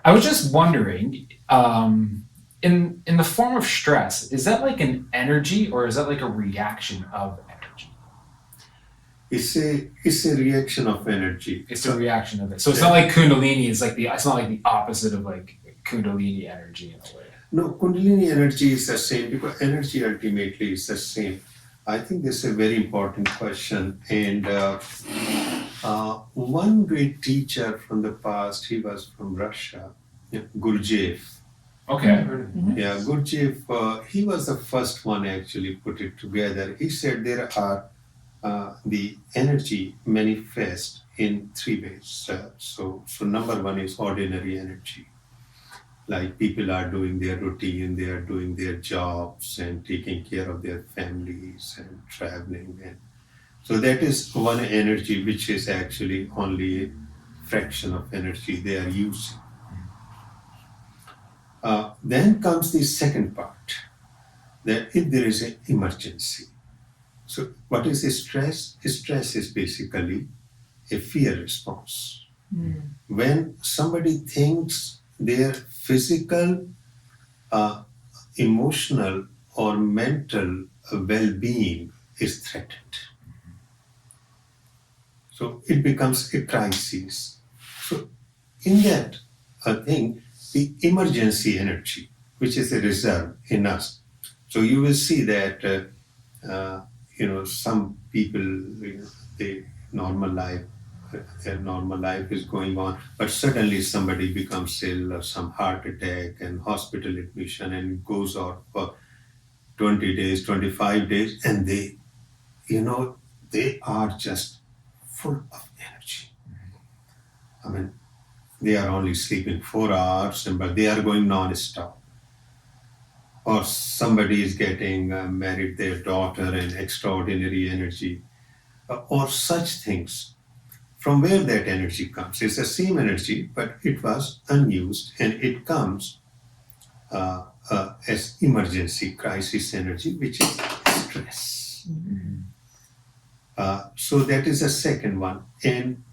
I was just wondering, in the form of stress, is that like an energy or is that like a reaction of energy? It's a reaction of energy. It's a reaction of it. So it's not like Kundalini. It's not like the opposite of like Kundalini energy in a way. No, Kundalini energy is the same because energy ultimately is the same. I think this is a very important question. And one great teacher from the past, he was from Russia, Gurdjieff. Okay, I've heard of him. Yeah, Gurdjieff, he was the first one actually put it together. He said there are the energy manifest in three ways. So number one is ordinary energy. Like people are doing their routine, they are doing their jobs and taking care of their families and traveling. And so that is one energy which is actually only a fraction of energy they are using. Then comes the second part, that if there is an emergency. So what is stress? Stress is basically a fear response. When somebody thinks their physical, emotional, or mental well-being is threatened. So it becomes a crisis. So in that thing, the emergency energy, which is a reserve in us. So you will see that some people, their normal life is going on, but suddenly somebody becomes ill or some heart attack and hospital admission and goes out for 20 days, 25 days, and they are just full of energy. I mean, they are only sleeping 4 hours, but they are going non-stop. Or somebody is getting married their daughter and extraordinary energy, or such things. From where that energy comes? It's the same energy, but it was unused, and it comes as emergency crisis energy, which is stress. So that is the second one, and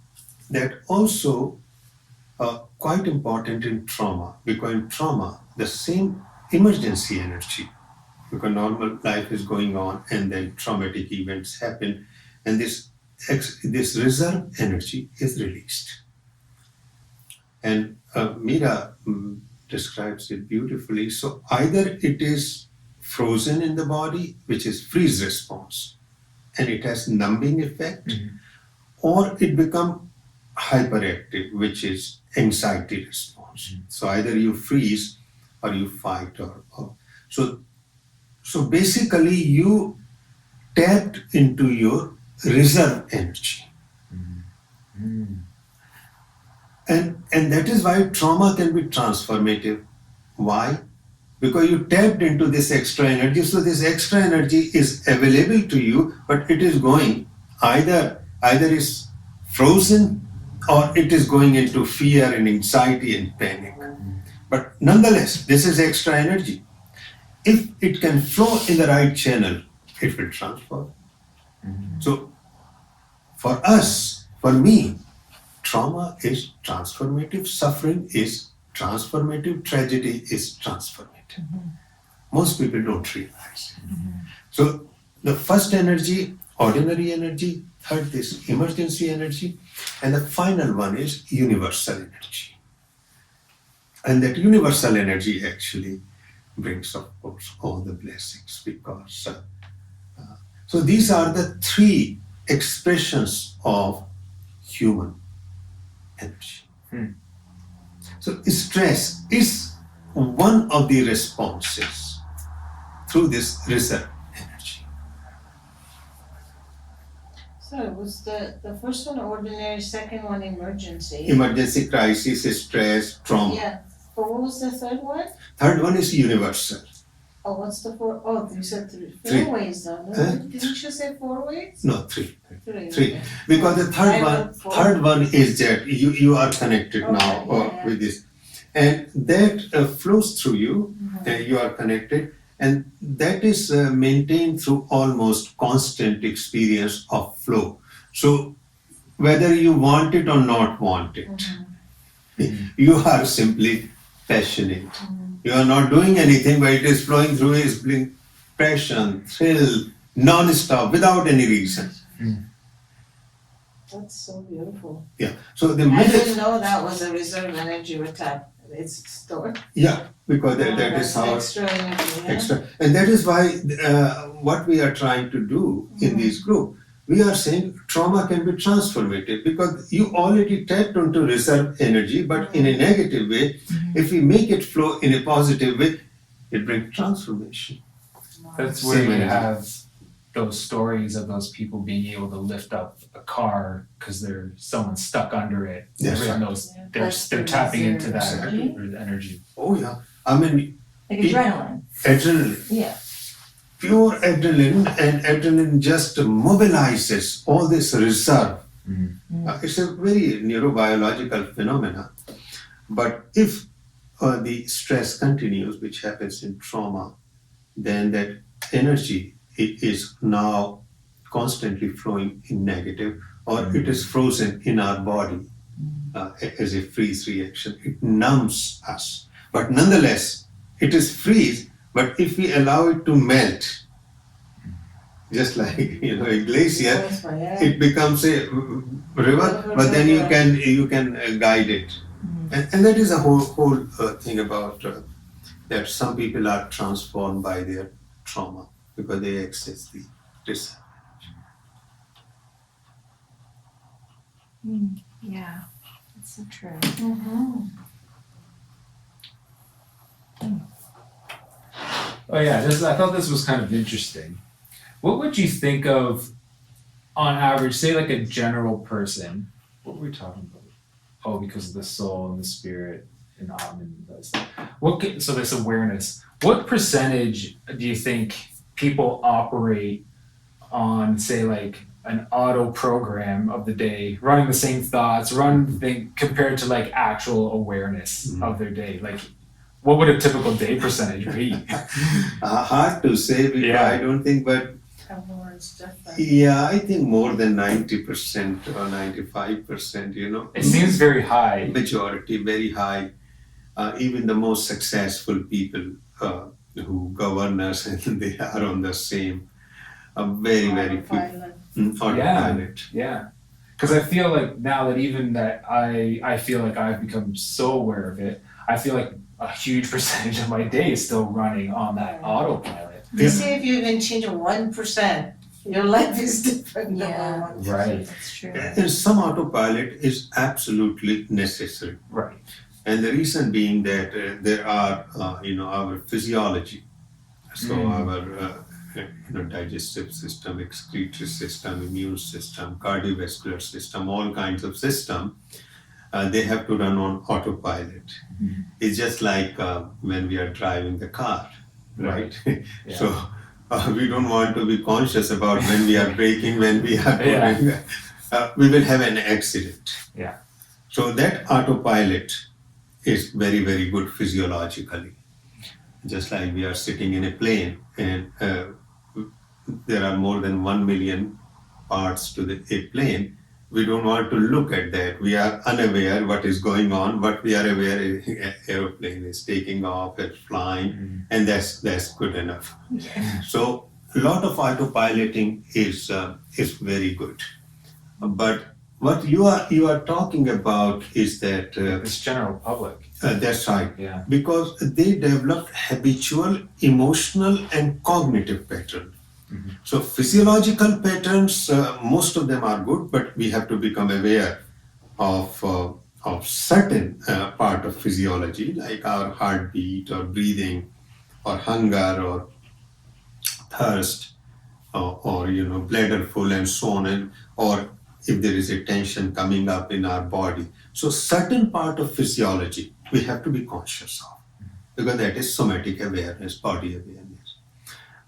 that also quite important in trauma, because in trauma, the same emergency energy, because normal life is going on and then traumatic events happen, and this reserve energy is released. And Meera describes it beautifully. So either it is frozen in the body, which is freeze response, and it has numbing effect, or it become hyperactive, which is anxiety response. So either you freeze or you fight, or so basically you tapped into your reserve energy. And that is why trauma can be transformative. Why? Because you tapped into this extra energy. So this extra energy is available to you, but it is going either is frozen or it is going into fear and anxiety and panic. But nonetheless, this is extra energy. If it can flow in the right channel, it will transform. So for us, for me, trauma is transformative, suffering is transformative, tragedy is transformative. Most people don't realize. So the first energy, ordinary energy, third this emergency energy, and the final one is universal energy. And that universal energy actually brings, of course, all the blessings, because so these are the three expressions of human energy. So stress is one of the responses through this reserve energy. So was the first one ordinary, second one emergency? Emergency, crisis, stress, trauma. Yeah. But what was the third one? Third one is universal. Oh, what's the four? Oh, you said three. Three. 4 ways though. No? Huh? Didn't you say 4 ways? No, three. Three. Okay. Because the third one is that you are connected Okay, now yeah. with this, and that flows through you. You are connected, and that is maintained through almost constant experience of flow. So whether you want it or not want it, You are simply passionate. You are not doing anything, but it is flowing through his passion, thrill, non-stop, without any reason. That's so beautiful. Yeah. So the I minute, didn't know that was a reserve energy with that. It's stored. yeah, because that is That's how extra energy, yeah? extra, and that is why what we are trying to do in this group, we are saying trauma can be transformative because you already tapped into reserve energy, but in a negative way. If we make it flow in a positive way, it brings transformation. That's where Same you energy. have those stories of those people being able to lift up a car because someone's stuck under it. Yes, Everyone right. knows Yeah. they're the tapping into reserve that energy. energy. Oh yeah, I mean Like It- adrenaline. adrenaline. Yeah. Pure adrenaline, and adrenaline just mobilizes all this reserve. It's a very neurobiological phenomena. But if the stress continues, which happens in trauma, then that energy is now constantly flowing in negative, or it is frozen in our body as a freeze reaction. It numbs us. But nonetheless, it is freeze, but if we allow it to melt, just like a glacier, That's why, yeah. it becomes a river, but then you can guide it, and that is a whole thing about that some people are transformed by their trauma because they access the this. Yeah. That's so true. Oh yeah, I thought this was kind of interesting. What would you think of, on average, say like a general person? What were we talking about? Oh, because of the soul and the spirit and Atman and stuff. So this awareness. What percentage do you think people operate on, say, like an auto program of the day, running the same thoughts, compared to like actual awareness of their day? Like, what would a typical day percentage be? Hard to say because Yeah. I don't think, but Everyone's different. yeah, I think more than 90% or 95%. It seems very high. Majority, very high. Even the most successful people who govern us, and they are on the same. Very few. Autopilot. Autopilot. Yeah, because I feel like now that even that I feel like I've become so aware of it, I feel like a huge percentage of my day is still running on that autopilot. You see, if you even change 1%, your life is different than Yeah. 1%. Right. That's true. And some autopilot is absolutely necessary. Right. And the reason being that there are, our physiology. So our digestive system, excretory system, immune system, cardiovascular system, all kinds of system, they have to run on autopilot. It's just like when we are driving the car, right? Yeah. So we don't want to be conscious about when we are braking, when we are Yeah. going. We will have an accident. Yeah. So that autopilot is very good physiologically. Just like we are sitting in a plane and there are more than 1 million parts to a plane. We don't want to look at that. We are unaware what is going on, but we are aware an aeroplane is taking off, it's flying, and that's good enough. So a lot of autopiloting is very good. But what you are talking about is that This general public. that's right. Yeah. Because they develop habitual, emotional, and cognitive patterns. So physiological patterns, most of them are good, but we have to become aware of certain part of physiology, like our heartbeat or breathing, or hunger or thirst, or bladder full and so on, or if there is a tension coming up in our body. So certain part of physiology we have to be conscious of, because that is somatic awareness, body awareness.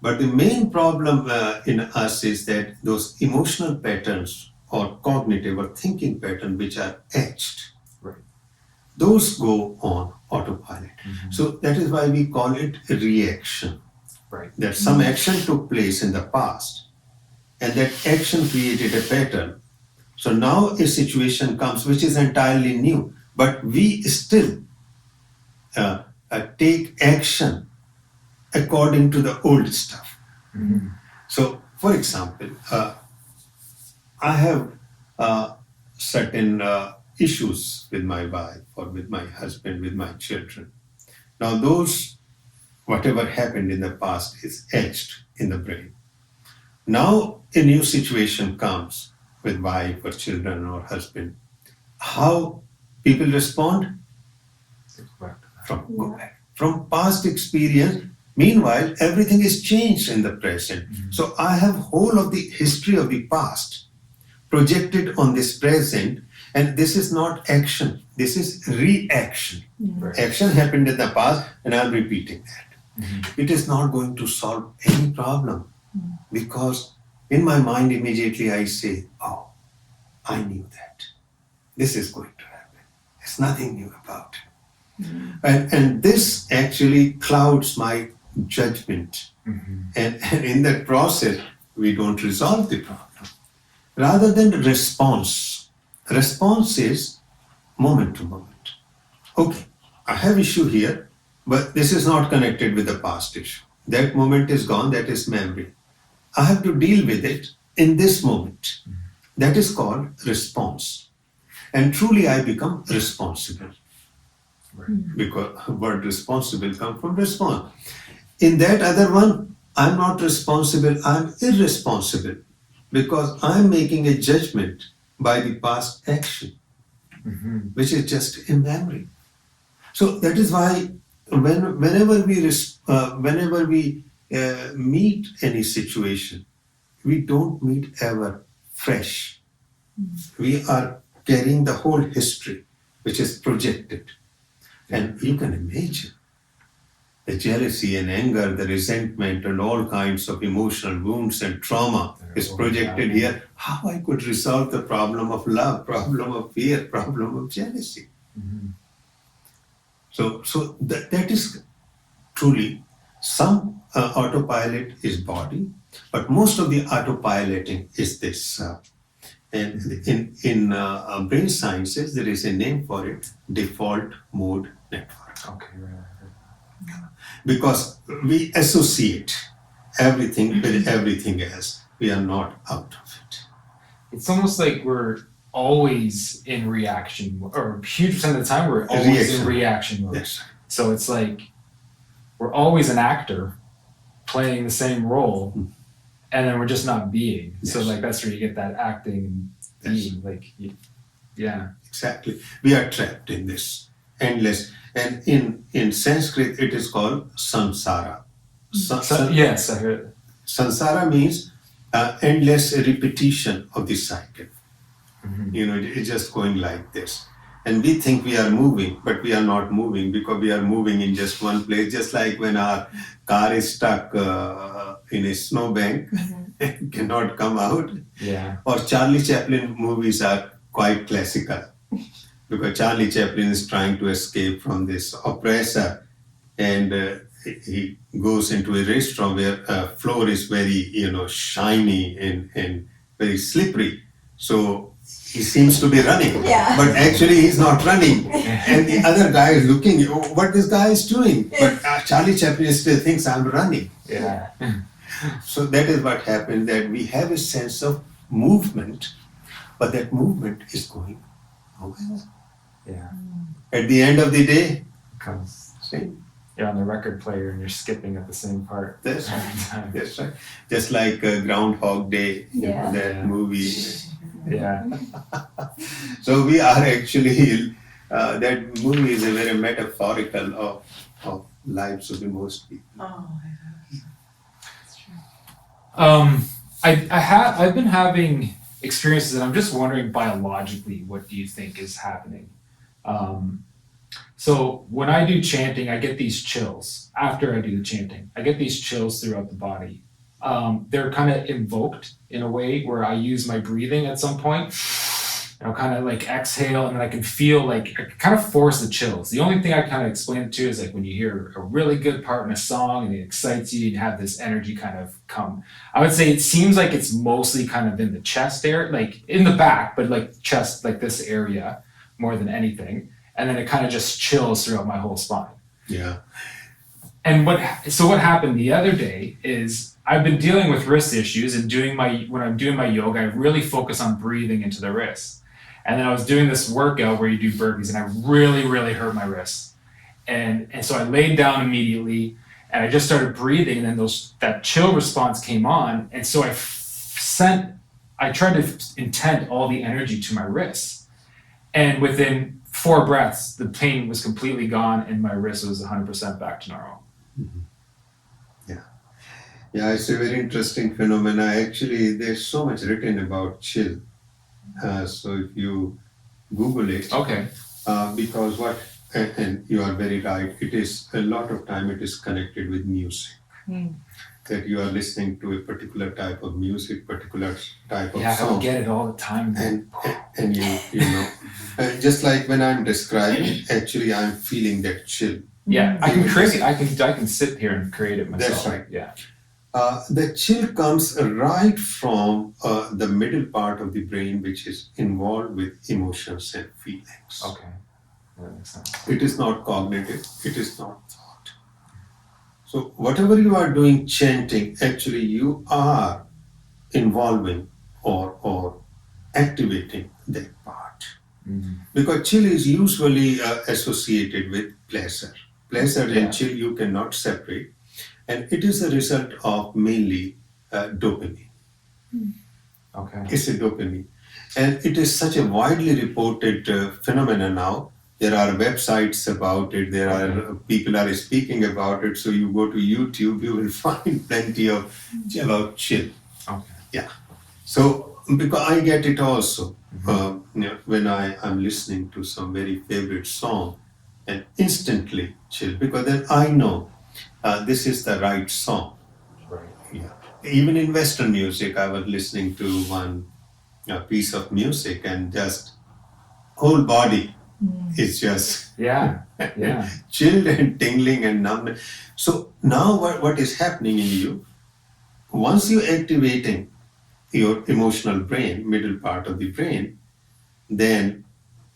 But the main problem in us is that those emotional patterns or cognitive or thinking patterns which are etched, Right. those go on autopilot. So that is why we call it a reaction. Right. That some action took place in the past and that action created a pattern. So now a situation comes which is entirely new. but we still take action according to the old stuff. Mm-hmm. So, for example, I have certain issues with my wife or with my husband, with my children. Now, those, whatever happened in the past is etched in the brain. Now, a new situation comes with wife or children or husband. How people respond? Go back. From past experience. Meanwhile, everything is changed in the present. Mm-hmm. So I have whole of the history of the past projected on this present, and this is not action. This is reaction. Right. Action happened in the past, and I'm repeating that. Mm-hmm. It is not going to solve any problem because in my mind immediately I say, oh, I knew that. This is going to happen. There's nothing new about it. And this actually clouds my judgment. Mm-hmm. And in that process, we don't resolve the problem. Rather than response is moment to moment. Okay, I have issue here, but this is not connected with the past issue. That moment is gone, that is memory. I have to deal with it in this moment. That is called response. And truly I become responsible. Right. Because word responsible comes from response. In that other one, I'm not responsible, I'm irresponsible because I'm making a judgment by the past action, Mm-hmm. which is just a memory. So that is why whenever we meet any situation, we don't meet ever fresh. We are carrying the whole history, which is projected. And you can imagine the jealousy and anger, the resentment and all kinds of emotional wounds and trauma is projected here. How I could resolve the problem of love, problem of fear, problem of jealousy. Mm-hmm. So that is truly some autopilot is body, but most of the autopiloting is this. And in brain sciences, there is a name for it: default mode network. Okay, right. Because we associate everything with everything else. We are not out of it. It's almost like we're always in reaction, or a huge percent of the time we're always in reaction mode. Yes. So it's like we're always an actor playing the same role, and then we're just not being. So Yes. like that's where you get that acting and being. Like, yeah. Exactly. We are trapped in this endless. And in Sanskrit, it is called samsara. Yes, I heard. Samsara means endless repetition of the cycle. Mhm. You know, it's just going like this. And we think we are moving, but we are not moving because we are moving in just one place. Just like when our car is stuck in a snowbank and cannot come out. Yeah. Or Charlie Chaplin movies are quite classical because Charlie Chaplin is trying to escape from this oppressor, and he goes into a restaurant where floor is very, shiny and very slippery. So he seems to be running, Yeah. but actually he's not running. And the other guy is looking, what this guy is doing. But Charlie Chaplin still thinks I'm running. Yeah. So that is what happened, that we have a sense of movement, but that movement is going nowhere. Yeah. At the end of the day, Comes. same. You're on the record player and you're skipping at the same part That's every right. time. That's right. Just like Groundhog Day, Yeah. that Yeah. movie. Yeah. So we are actually, that movie is a very metaphorical of lives of the most people. Oh, I've been having experiences, and I'm just wondering biologically, what do you think is happening? So when I do chanting, I get these chills. After I do the chanting, I get these chills throughout the body. They're kind of invoked in a way where I use my breathing at some point. And I'll kind of like exhale, and then I can feel like I kind of force the chills. The only thing I kind of explain it to is like when you hear a really good part in a song and it excites you, and you have this energy kind of come. I would say it seems like it's mostly kind of in the chest area, like in the back, but like chest, like this area more than anything. and then it kind of just chills throughout my whole spine. Yeah. And what happened the other day is I've been dealing with wrist issues and when I'm doing my yoga, I really focus on breathing into the wrists. And then I was doing this workout where you do burpees, and I really, really hurt my wrists. And so I laid down immediately, and I just started breathing, and then that chill response came on, and so I tried to intent all the energy to my wrists, and within 4 breaths, the pain was completely gone, and my wrist was 100% back to normal. Yeah, it's a very interesting phenomena. Actually, there's so much written about chill. So if you Google it, Okay. because and you are very right, it is a lot of time it is connected with music. That you are listening to a particular type of music, particular type of Yeah, I song. would get it all the time. And you know, just like when I'm describing, actually I'm feeling that chill. Yeah, I can create it. I can sit here and create it myself. That's right. Yeah. The chill comes right from the middle part of the brain, which is involved with emotions and feelings. Okay. That makes sense. It is not cognitive, it is not thought. So whatever you are doing chanting, actually you are involving or activating that part. Because chill is usually associated with pleasure. Pleasure Yeah. and chill you cannot separate. And it is a result of mainly dopamine. Okay. It's a dopamine. And it is such a widely reported phenomenon now. There are websites about it. There are people are speaking about it. So you go to YouTube, you will find plenty of about chill. Okay. Yeah. So because I get it also when I'm listening to some very favorite song, and instantly chill, because then I know this is the right song. Right. Yeah. Even in Western music, I was listening to one piece of music, and just whole body is just Yeah. Yeah. chilled and tingling and numb. So now what is happening in you? Once you activating your emotional brain, middle part of the brain, then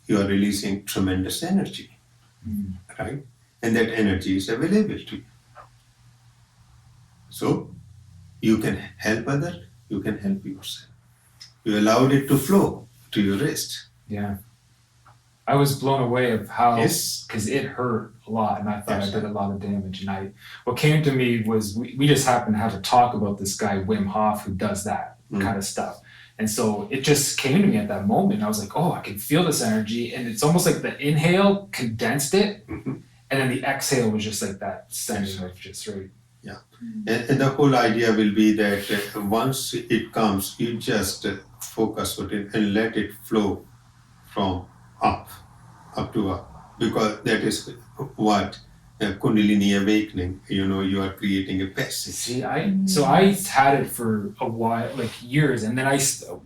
you are releasing tremendous energy, right? And that energy is available to you. So you can help others, you can help yourself. You allowed it to flow to your wrist. Yeah. I was blown away of how, Yes. because it hurt a lot, and I thought That's I did a lot of damage. And what came to me was we just happened to have a talk about this guy Wim Hof who does that kind of stuff, and so it just came to me at that moment. I was like, oh, I can feel this energy, and it's almost like the inhale condensed it, and then the exhale was just like that sending of just right. And the whole idea will be that once it comes, you just focus on it and let it flow from up to up, because that is what Kundalini awakening. You are creating a passage. See, so I had it for a while, like years, and then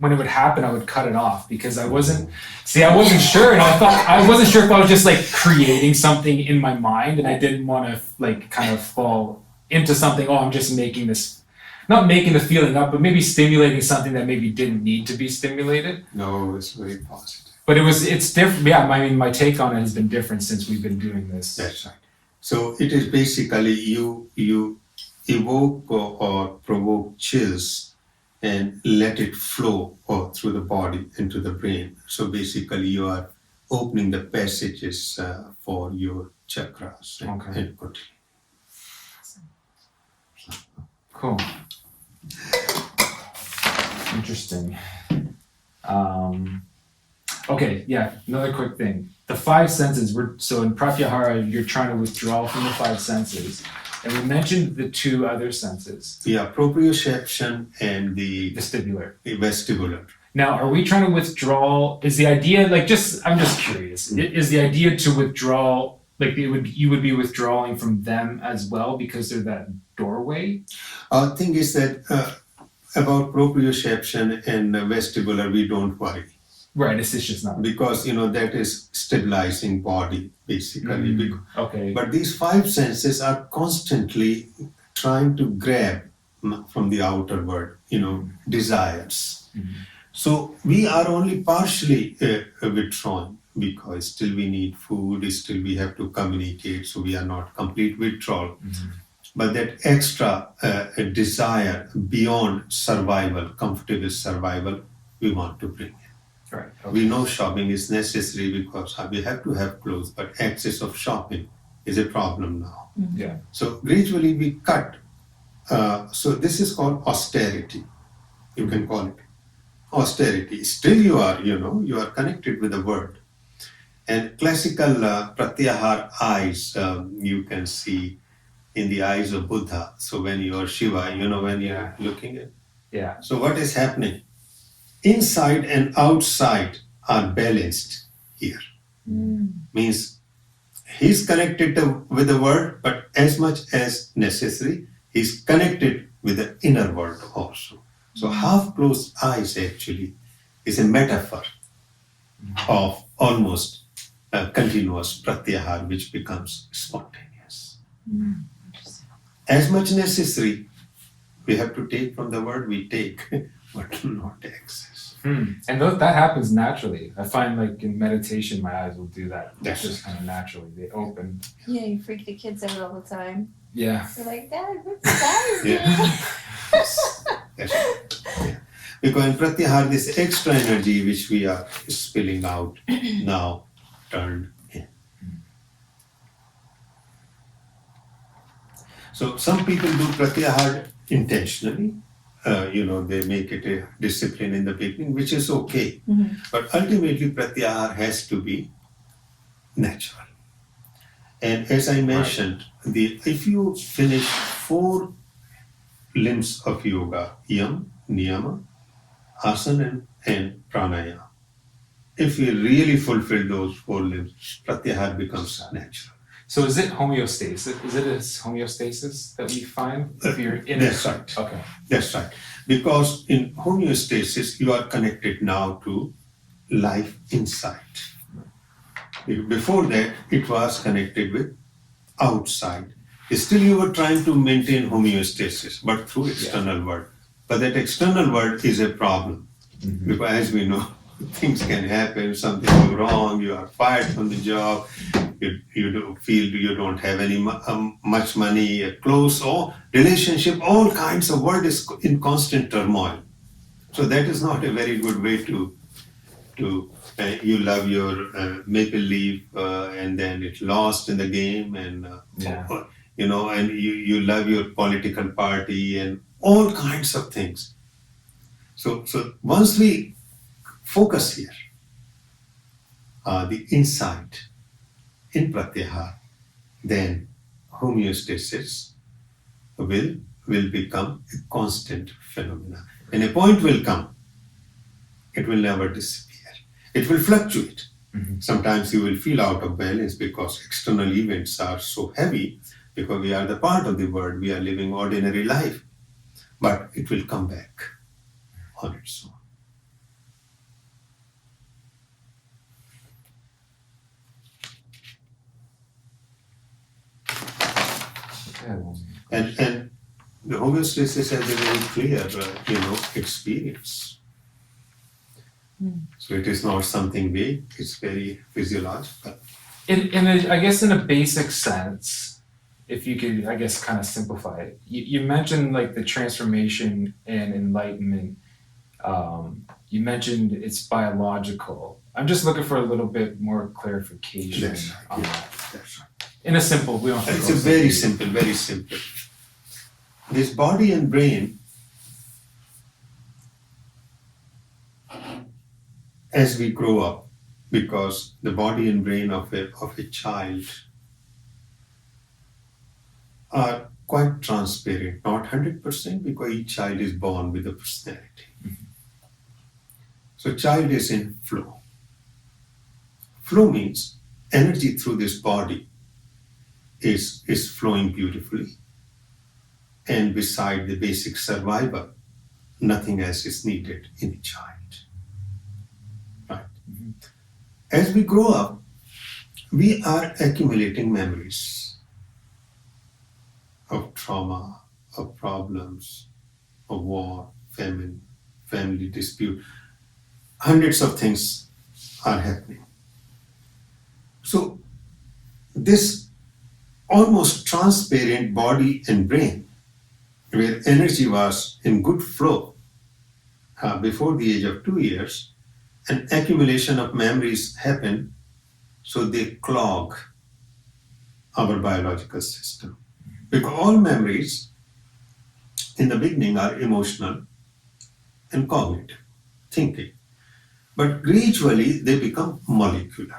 when it would happen, I would cut it off because I wasn't sure, and I wasn't sure if I was just like creating something in my mind, and I didn't want to like kind of fall into something. Oh, I'm just making this, not making the feeling up, but maybe stimulating something that maybe didn't need to be stimulated. No, it's very positive. But it's different. Yeah, I mean, my take on it has been different since we've been doing this. That's right. So it is basically you evoke or provoke chills and let it flow through the body into the brain. So basically you are opening the passages for your chakras and Kundalini. Cool. Interesting. Okay, yeah, another quick thing. The 5 senses, so in Pratyahara, you're trying to withdraw from the 5 senses. And we mentioned the 2 other senses. Yeah, proprioception and the Vestibular. vestibular. Now, are we trying to withdraw, is the idea, I'm just curious, is the idea to withdraw, you would be withdrawing from them as well because they're that doorway? Thing is that about proprioception and vestibular, we don't worry. Right, it's just not. Because, that is stabilizing body, basically. Okay. But these 5 senses are constantly trying to grab from the outer world, desires. So we are only partially withdrawing because still we need food, still we have to communicate, so we are not complete withdrawal. But that extra desire beyond survival, comfortable survival, we want to bring in. Right. We know shopping is necessary because we have to have clothes, but excess of shopping is a problem now. Yeah. So gradually we cut. So this is called austerity. You can call it austerity. Still you are connected with the word. And classical pratyahar eyes, you can see in the eyes of Buddha. So when you are Shiva, when you are looking at. Yeah. So what is happening? Inside and outside are balanced here. Means he's connected with the world, but as much as necessary, he's connected with the inner world also. So half-closed eyes actually is a metaphor of almost continuous pratyahar, which becomes spontaneous. As much necessary, we have to take from the world we take, but not excess. And that happens naturally. I find like in meditation, my eyes will do that. Yes. Just kind of naturally. They open. Yeah, you freak the kids out all the time. Yeah. They're like, Dad, what's the eyes doing? Yeah. Yes. Yeah. Because in pratyahar, this extra energy which we are spilling out now turned in. So some people do pratyahar intentionally. They make it a discipline in the beginning, which is okay. But ultimately, pratyahar has to be natural. And as I mentioned, if you finish 4 limbs of yoga, yam, niyama, asana, and pranayama, if you really fulfill those 4 limbs, pratyahar becomes natural. So is it homeostasis? Is it a homeostasis that we find if you're in That's it? right. Okay. That's right. Because in homeostasis, you are connected now to life inside. Before that, it was connected with outside. Still, you were trying to maintain homeostasis, but through external world. But that external world is a problem. Because as we know, things can happen, something go wrong, you are fired from the job, you don't feel you don't have any much money, clothes, or relationship, all kinds of world is in constant turmoil. So that is not a very good way to you love your maple leaf and then it's lost in the game, and and you love your political party and all kinds of things. So once we focus here, the insight in pratyahar, then homeostasis will become a constant phenomena. And a point will come, it will never disappear. It will fluctuate. Sometimes you will feel out of balance because external events are so heavy, because we are the part of the world, we are living ordinary life. But it will come back on its own. And the homeostasis has a very clear, experience. So it is not something vague, it's very physiological. I guess in a basic sense, if you could, I guess, kind of simplify it, you mentioned like the transformation and enlightenment. You mentioned it's biological. I'm just looking for a little bit more clarification on that. That's right. In a simple, we don't have to It's go a so very deep. simple, very simple. This body and brain, as we grow up, because the body and brain of a child are quite transparent, not 100%, because each child is born with a personality. So child is in flow. Flow means energy through this body is flowing beautifully. And beside the basic survival, nothing else is needed in a child. Right? As we grow up, we are accumulating memories of trauma, of problems, of war, famine, family dispute. Hundreds of things are happening. So this almost transparent body and brain, where energy was in good flow before the age of 2 years, an accumulation of memories happen, so they clog our biological system. Because all memories in the beginning are emotional and cognitive, thinking. But gradually they become molecular.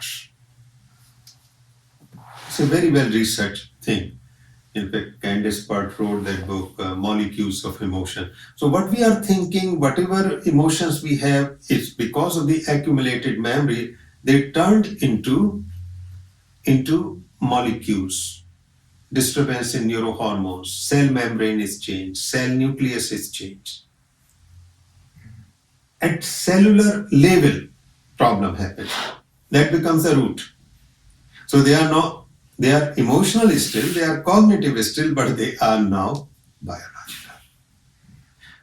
It's a very well researched thing. In fact, Candace Pert wrote that book, Molecules of Emotion. So what we are thinking, whatever emotions we have, it's because of the accumulated memory, they turned into molecules. Disturbance in neurohormones, cell membrane is changed, cell nucleus is changed. At cellular level, problem happens. That becomes the root. So they are emotional still, they are cognitive still, but they are now biological.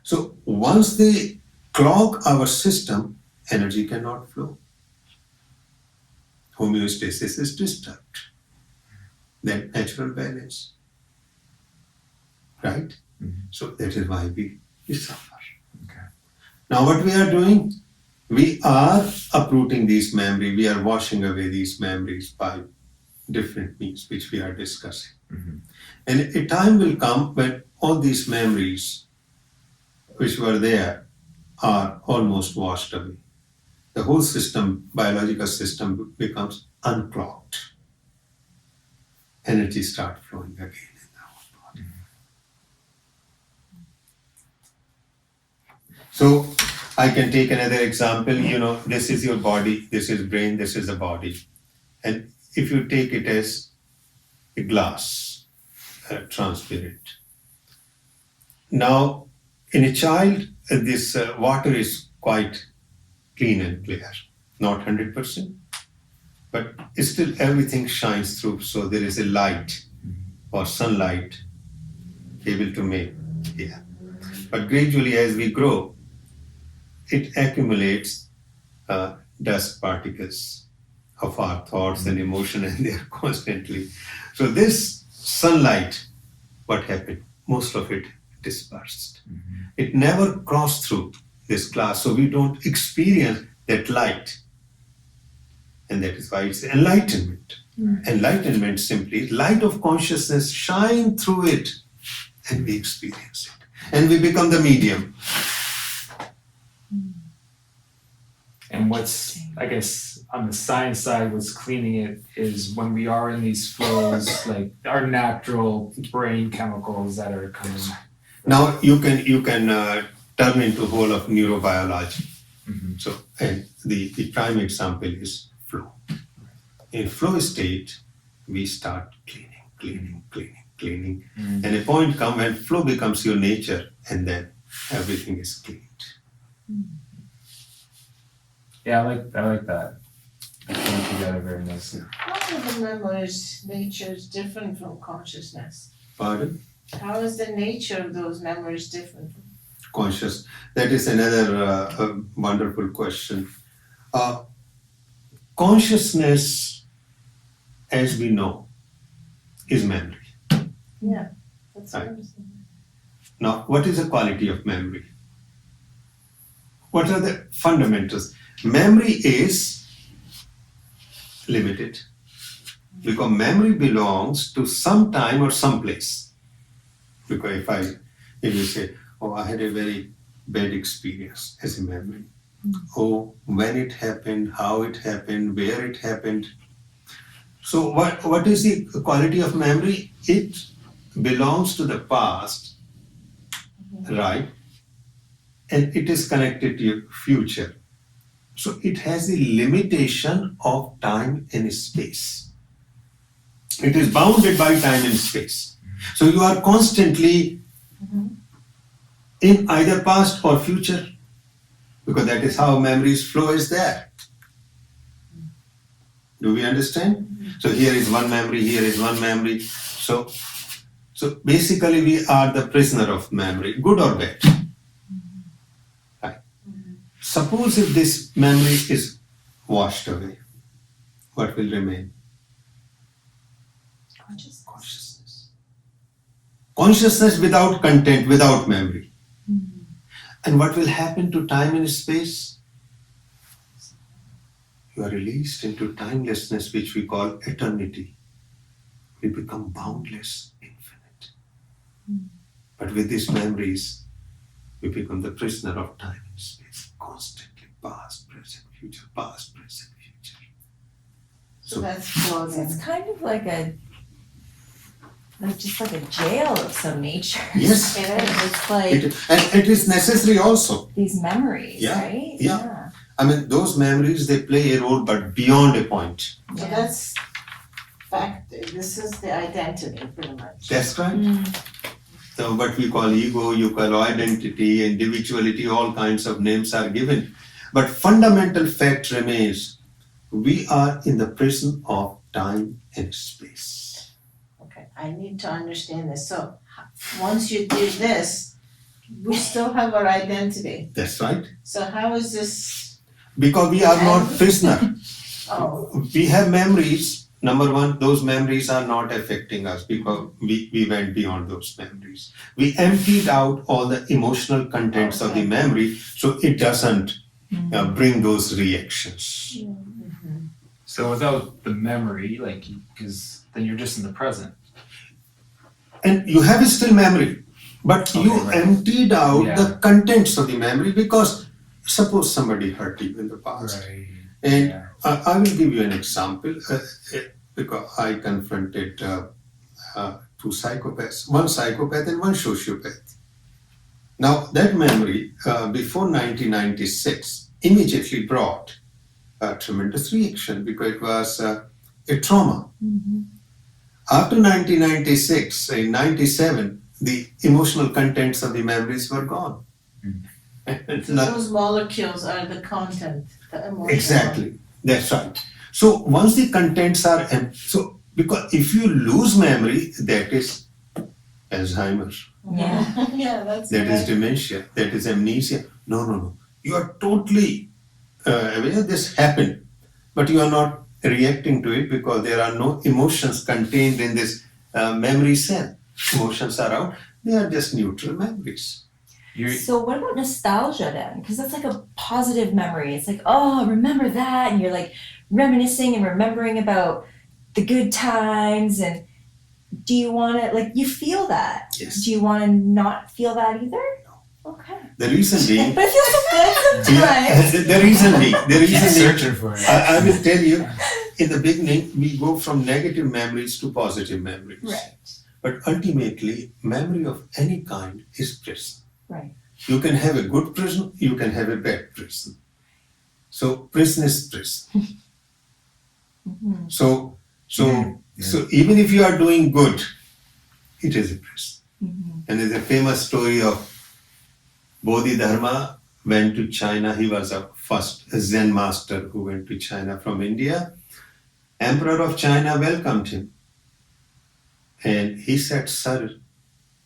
So once they clog our system, energy cannot flow. Homeostasis is disturbed. Then natural balance. Right? So that is why we suffer. Okay. Now what we are doing, we are uprooting these memories, we are washing away these memories by different means which we are discussing. And a time will come when all these memories which were there are almost washed away. The whole system, biological system, becomes unclogged. Energy starts flowing again in our body. So I can take another example. This is your body, this is brain, this is the body. And if you take it as a glass, transparent. Now, in a child, this water is quite clean and clear, not 100%, but still everything shines through, so there is a light or sunlight able to make here. But gradually as we grow, it accumulates dust particles of our thoughts and emotion, and they are constantly. So this sunlight, what happened? Most of it dispersed. It never crossed through this glass, so we don't experience that light. And that is why it's enlightenment. Enlightenment simply, light of consciousness shine through it, and we experience it. And we become the medium. And what's, I guess, on the science side, what's cleaning it is when we are in these flows, like our natural brain chemicals that are coming. Now you can turn into whole of neurobiology. So, and the prime example is flow. In flow state, we start cleaning. And a point comes when flow becomes your nature, and then everything is cleaned. Yeah, I like that. They came together very nicely. How are the memories, natures different from consciousness? Pardon? How is the nature of those memories different from Conscious. That is another wonderful question. Consciousness, as we know, is memory. Yeah, that's Right. what I'm saying. Now, what is the quality of memory? What are the fundamentals? Memory is limited because memory belongs to some time or some place. Because if you say, oh, I had a very bad experience as a memory. Oh, when it happened, how it happened, where it happened. So what is the quality of memory? It belongs to the past, right? And it is connected to your future. So it has the limitation of time and space. It is bounded by time and space. So you are constantly in either past or future, because that is how memories flow is there. Do we understand? So here is one memory, here is one memory. So basically we are the prisoner of memory, good or bad. Right. Suppose if this memory is washed away, what will remain? Consciousness. Consciousness without content, without memory. And what will happen to time and space? You are released into timelessness, which we call eternity. We become boundless, infinite. But with these memories, we become the prisoner of time and space, constantly past, present, future, past, present, future. So that's So it's kind of like just like a jail of some nature. Yes. It is. It's like And it is necessary also. these memories, Yeah, right? yeah. I mean, those memories, they play a role, but beyond a point. So that's fact, this is the identity pretty much. That's right. So what we call ego, you call identity, individuality, all kinds of names are given. But fundamental fact remains, we are in the prison of time and space. Okay, I need to understand this. So once you do this, we still have our identity. That's right. So how is this? Because we are not prisoner. Oh, We have memories. Number one, those memories are not affecting us because we went beyond those memories. We emptied out all the emotional contents of the memory, so it doesn't bring those reactions. So without the memory, like, because then you're just in the present. And you have still memory, but you Okay, right. emptied out Yeah. the contents of the memory because suppose somebody hurt you in the past. Right. And Yeah. I will give you an example because I confronted two psychopaths, one psychopath and one sociopath. Now, that memory before 1996 immediately brought a tremendous reaction because it was a trauma. After 1996, in 97, the emotional contents of the memories were gone. It's so not- those molecules are the content, the emotional. Exactly, that's right. So once the contents are so because if you lose memory, that is Alzheimer's, Yeah. Yeah, that's that is right. dementia, that is amnesia. No. You are totally aware this happened, but you are not reacting to it because there are no emotions contained in this memory cell. Emotions are out; they are just neutral memories. You're, So what about nostalgia then? Because that's like a positive memory. It's like, oh, remember that, and you're like reminiscing and remembering about the good times. And do you want to you feel that? Yes. Do you want to not feel that either? No. Okay. The reason being, But it feels so good sometimes. the reason being, keep searching for it. I will tell you, in the beginning, we go from negative memories to positive memories. Right. But ultimately, memory of any kind is prison. Right. You can have a good prison, you can have a bad prison. So prison is prison. Mhm. So Yeah. even if you are doing good, it is a prison. Mhm. And there's a famous story of Bodhidharma went to China. He was a first Zen master who went to China from India. Emperor of China welcomed him. And he said, "Sir,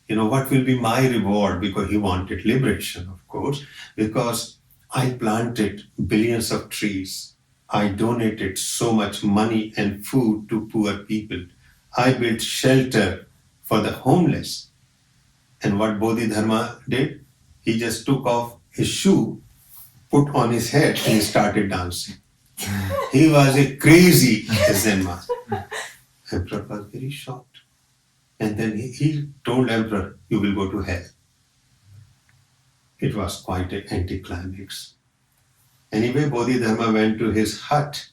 what will be my reward?" Because he wanted liberation, of course, because I planted billions of trees. I donated so much money and food to poor people. I built shelter for the homeless. And what Bodhidharma did, he just took off his shoe, put on his head, and he started dancing. He was a crazy Zen master. Emperor was very shocked. And then he told Emperor, "You will go to hell." It was quite an anticlimax. Anyway, Bodhidharma went to his hut,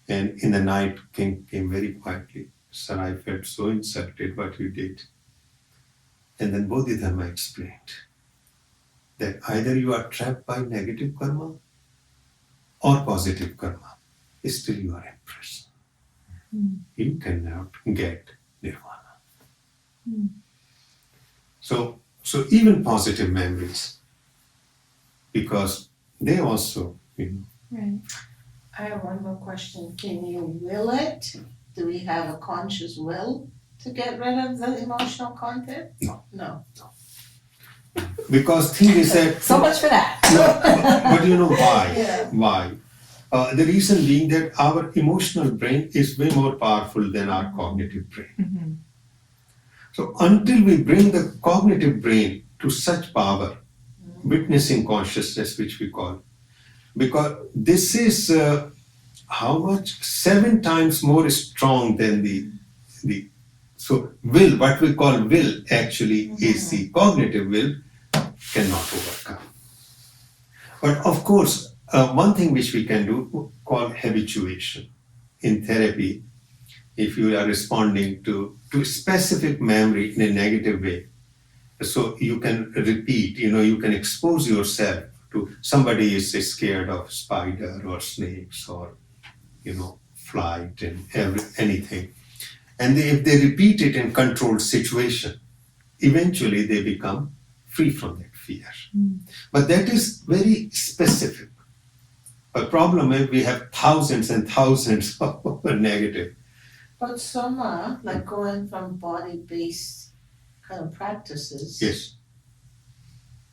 and in the night, king came very quietly. "Sir, I felt so insulted what you did." And then Bodhidharma explained that either you are trapped by negative karma or positive karma, still you are in prison. You cannot get nirvana. So even positive memories, because they also, Right. I have one more question. Can you will it? Do we have a conscious will to get rid of the emotional content? No. No. because thing is that So much for that. no, but you know why? Yeah. Why? The reason being that our emotional brain is way more powerful than our cognitive brain. Mhm. So until we bring the cognitive brain to such power, witnessing consciousness, which we call, because this is how much 7 times more strong than the so will, what we call will actually is the cognitive will cannot overcome. But of course, one thing which we can do called habituation in therapy. If you are responding to specific memory in a negative way, so you can repeat, you can expose yourself to somebody is scared of spider or snakes or flight and anything, and if they repeat it in controlled situation, eventually they become free from that fear. But that is very specific. But problem is we have thousands and thousands of negative. But Soma, like going from body-based kind of practices, Yes,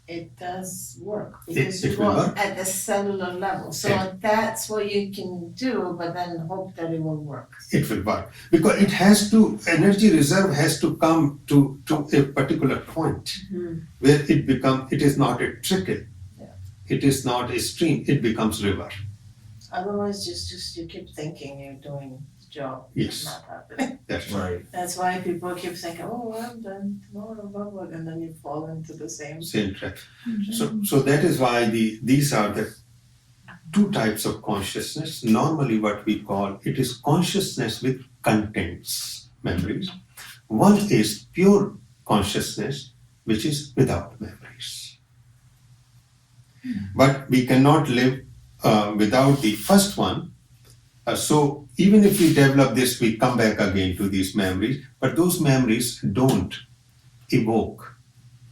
it does work It- because it you will go work. at the cellular level. So Yeah. that's what you can do, but then hope that it will work. it will work because it has to, energy reserve has to come to a particular point where it is not a trickle, Yeah. it is not a stream, it becomes river. Otherwise, just you keep thinking you're doing the job. Yes. It's not happening. That's right. Right. That's why people keep thinking, oh, I'm done tomorrow, blah, blah, and then you fall into the same. Same track. So that is why these are the two types of consciousness. Normally what we call it is consciousness with contents, memories. One is pure consciousness, which is without memories. But we cannot live without the first one. So even if we develop this, we come back again to these memories, but those memories don't evoke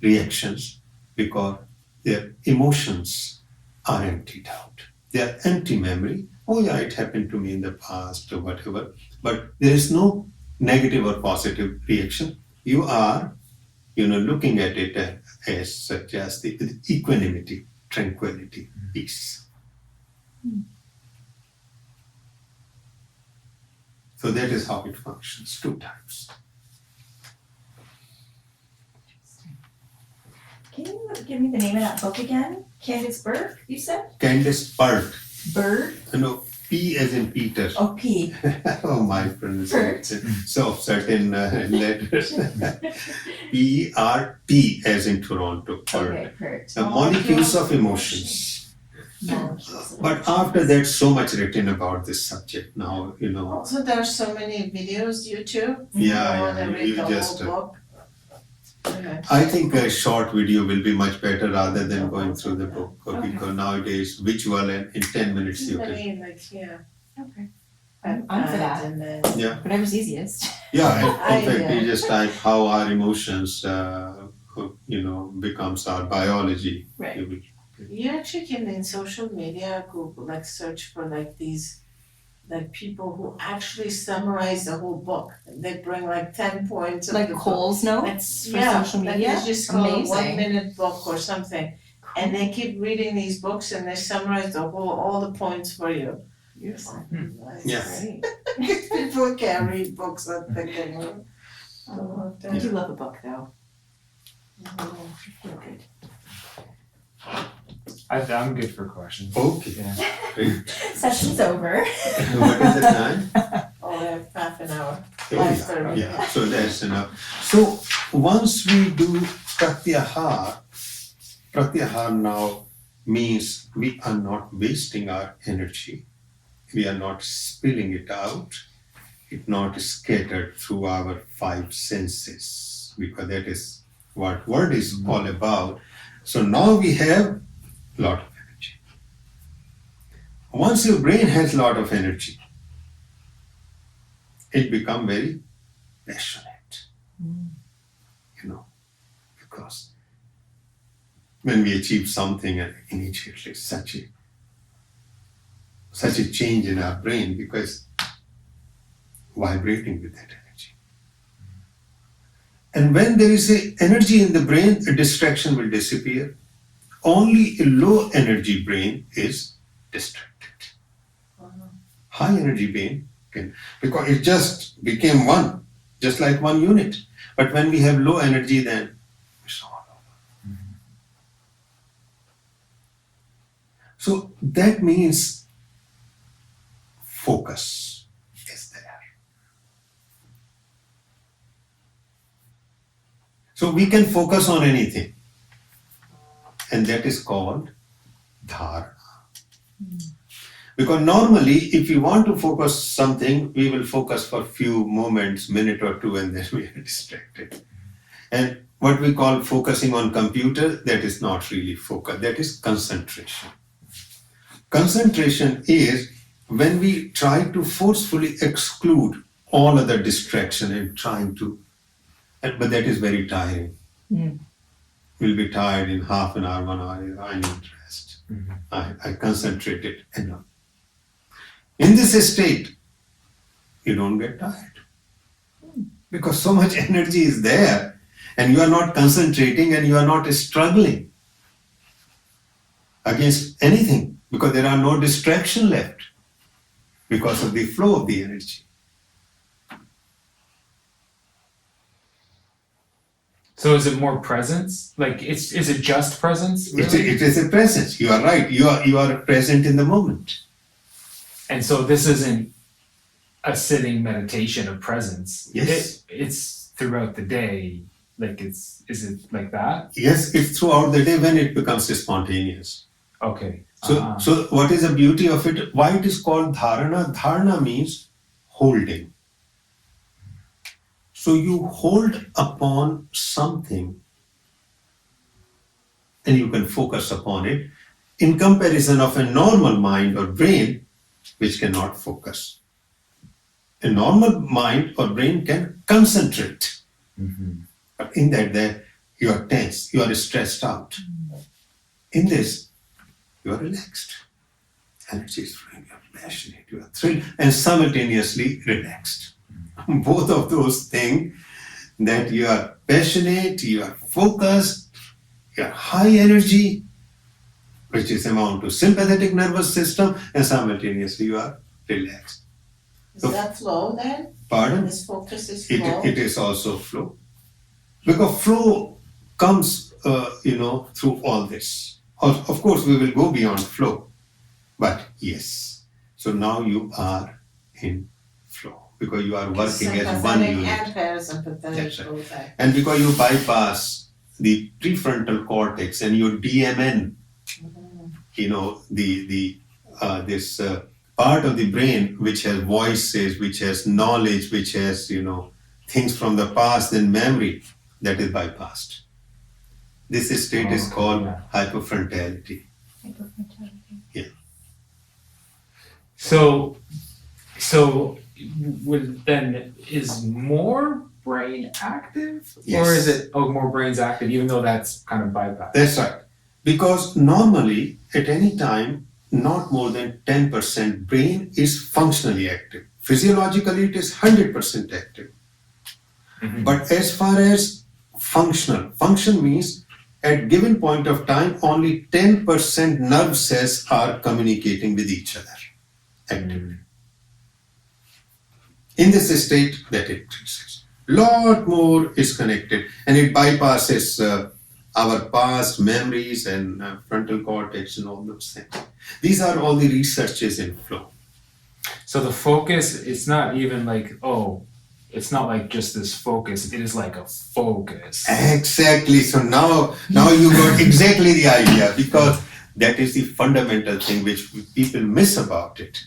reactions because their emotions are emptied out. They are empty memory. Oh yeah, it happened to me in the past or whatever, but there is no negative or positive reaction. You are, looking at it as such as the equanimity, tranquility, peace. So that is how it functions, 2 times. Can you give me the name of that book again? Candace Burke, you said? Candace Pert, Bird? P as in Peter. Oh, P. Oh, my pronunciation. So certain letters. P-R-T as in Toronto. Pert. Okay, Pert. The molecules of emotions. But after that, so much written about this subject now, Also, there are so many videos, YouTube. Yeah, You wanna yeah, read you the just, whole book. Okay. I think a short video will be much better rather than going through the book. Okay. Because nowadays, visual and in 10 minutes you I can. mean, like, yeah. Okay. I'm for that. And then, Yeah. Whatever's easiest. Yeah, in fact, Yeah. you just type how our emotions, becomes our biology. Right. You will- you actually can in social media Google like search for like these like people who actually summarize the whole book. They bring like 10 points of Like the book. Cole's Like, notes for social media? Like it's just called a Amazing. 1-minute book or something. And they keep reading these books and they summarize all the points for you. Beautiful. Nice. Yeah. Great. People can't read books that they can read. I do love a book though. Oh. Feel good. I'm good for questions. Okay. Yeah. Great. Session's over. What is the time? Oh, we have half an hour. Oh, 5:30. yeah, so that's enough. So once we do pratyahar now means we are not wasting our energy. We are not spilling it out. It's not scattered through our 5 senses because that is what word is all about. So now we have lot of energy. Once your brain has lot of energy, it become very passionate, because when we achieve something and immediately such a change in our brain because vibrating with that energy. And when there is a energy in the brain, a distraction will disappear. Only a low energy brain is distracted. High energy brain can, because it just became one, just like one unit. But when we have low energy, then it's all over. So that means focus is there. So we can focus on anything, and that is called dharana. Because normally, if we want to focus something, we will focus for few moments, minute or two, and then we are distracted. And what we call focusing on computer, that is not really focus, that is concentration. Concentration is when we try to forcefully exclude all other distraction and trying to, but that is very tiring. We'll be tired in half an hour, 1 hour, I need rest. I concentrated enough. In this state, you don't get tired because so much energy is there and you are not concentrating and you are not struggling against anything because there are no distraction left because of the flow of the energy. So is it more presence? Like is it just presence? It Really? is a presence. You are right. You are present in the moment. And so this isn't a sitting meditation of presence. Yes. It's throughout the day. Like is it like that? Yes, it's throughout the day when it becomes spontaneous. Okay. So what is the beauty of it? Why it is called dharana? Dharana means holding. So you hold upon something and you can focus upon it in comparison of a normal mind or brain which cannot focus. A normal mind or brain can concentrate. But in that you are tense, you are stressed out. In this, you are relaxed. Energy is flowing, you are passionate, you are thrilled, and simultaneously relaxed. Both of those things, that you are passionate, you are focused, you are high energy, which is amount to sympathetic nervous system, and simultaneously you are relaxed. Is that flow then? Pardon? This focus is flow? It is also flow. Because flow comes, through all this. Of course, we will go beyond flow. But yes, so now you are in flow because you are working as one Sympathetic unit. and parasympathetic That's right. both are. And because you bypass the prefrontal cortex and your DMN, this part of the brain which has voices, which has knowledge, which has, things from the past and memory, that is bypassed. This state is called hypofrontality. So would then is more brain active? Yes. Or is it more brain's active even though that's kind of bypassed? That's right. Because normally, at any time, not more than 10% brain is functionally active. Physiologically, it is 100% active. But as far as function means at given point of time, only 10% nerve cells are communicating with each other actively. In this state, that it is. Lot more is connected and it bypasses our past memories and frontal cortex and all those things. These are all the researches in flow. So the focus, it's not even like, it's not like just this focus, it is like a focus. Exactly. So now you got exactly the idea because that is the fundamental thing which people miss about it.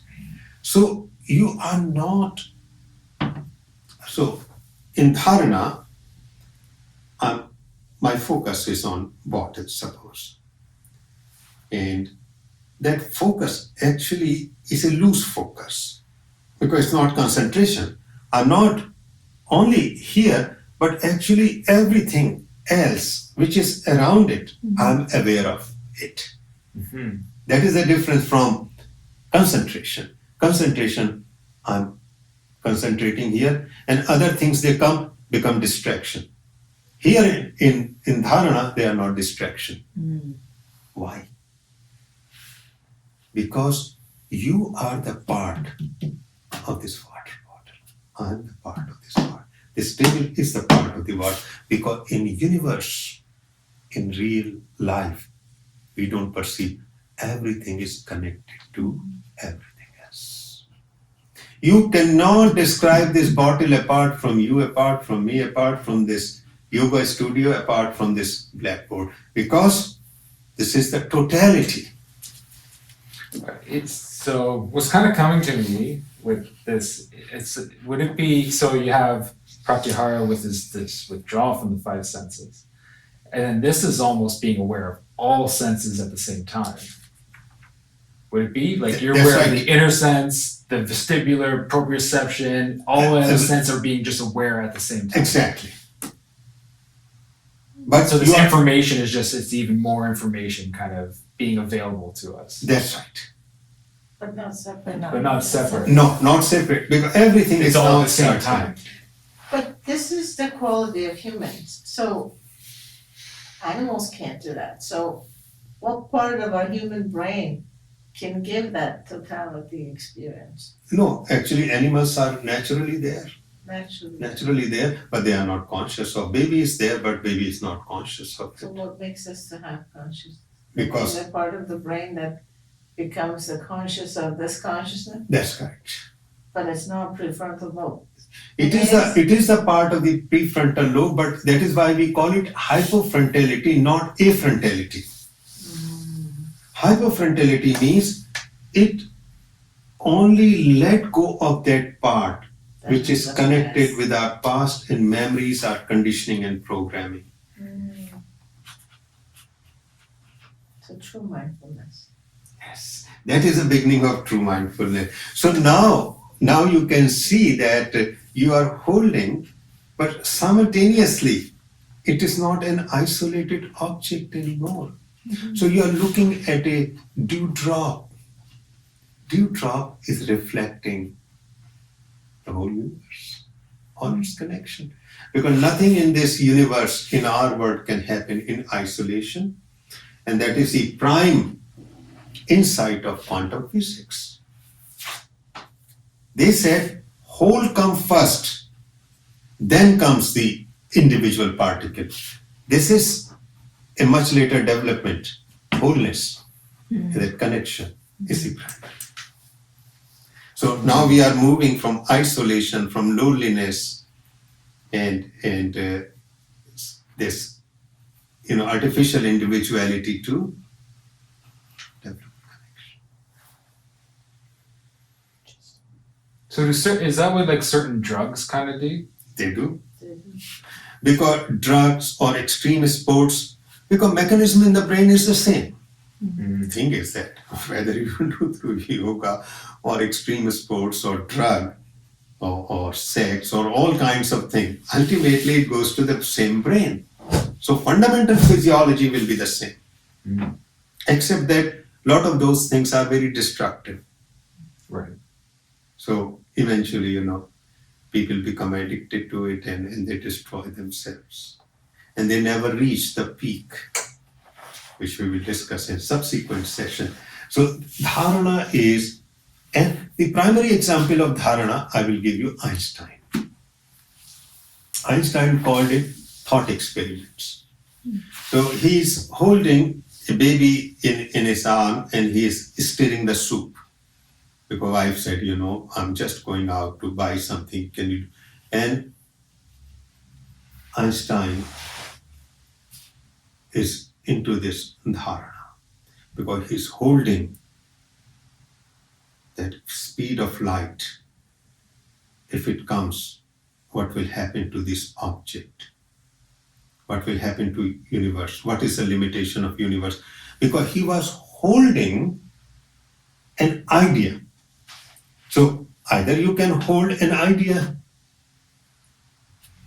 So you are not. So in dharana, my focus is on bottle, suppose. And that focus actually is a loose focus because it's not concentration. I'm not only here, but actually everything else which is around it, I'm aware of it. That is the difference from concentration. Concentration, I'm concentrating here, and other things they become distraction. Here in dharana, they are not distraction. Why? Because You are the part of this water bottle. I am the part of this water. This table is the part of the water because in universe, in real life, we don't perceive everything is connected to everything else. You cannot describe this bottle apart from you, apart from me, apart from this yoga studio, apart from this blackboard, because this is the totality. It's so what's kind of coming to me with this. It's would it be so you have pratyahara with this withdrawal from the five senses, and then this is almost being aware of all senses at the same time. Would it be like you're That's aware of right. the inner sense, the vestibular, proprioception, all of the senses are being just aware at the same time. Exactly. But So this you are, information is just it's even more information kind of being available to us, that's right. But not separate. but not separate. No, not separate, because everything It's is all now at the same starting. time. But this is the quality of humans, so animals can't do that, so what part of our human brain can give that totality experience No, actually animals are naturally there. naturally? But they are not conscious of. Baby is there, but baby is not conscious of So it. what makes us to have consciousness? Because Is there part of the brain that becomes the conscious of this consciousness, that's correct. but it's not prefrontal lobe? It is the part of the prefrontal lobe, but that is why we call it hypofrontality, not afrontality. Hypofrontality means it only let go of that part That which is the connected past. with our past and memories, our conditioning and programming. So true mindfulness. Yes, that is the beginning of true mindfulness. So now you can see that you are holding, but simultaneously, it is not an isolated object anymore. So you are looking at a dewdrop. Dewdrop is reflecting the whole universe, all its connection. Because nothing in this universe, in our world, can happen in isolation. And that is the prime insight of quantum physics. They said whole come first, then comes the individual particle. This is a much later development. Wholeness, that connection is the primary. So now we are moving from isolation, from loneliness, and this artificial individuality to develop connection. So is that what like certain drugs kind of do? They do. Because drugs or extreme sports, because mechanism in the brain is the same. The thing is that whether you do through yoga or extreme sports or drug or sex or all kinds of things, ultimately it goes to the same brain. So fundamental physiology will be the same. Except that a lot of those things are very destructive. Right. So eventually, people become addicted to it and they destroy themselves. And they never reach the peak, which we will discuss in subsequent session. So dharana is, and the primary example of dharana, I will give you Einstein. Einstein called it thought experiments. So he's holding a baby in his arm and he is stirring the soup. Because wife said, I'm just going out to buy something, can you? And Einstein is into this dharana because he's holding that speed of light. If it comes, what will happen to this object? What will happen to universe? What is the limitation of universe? Because he was holding an idea. So either you can hold an idea,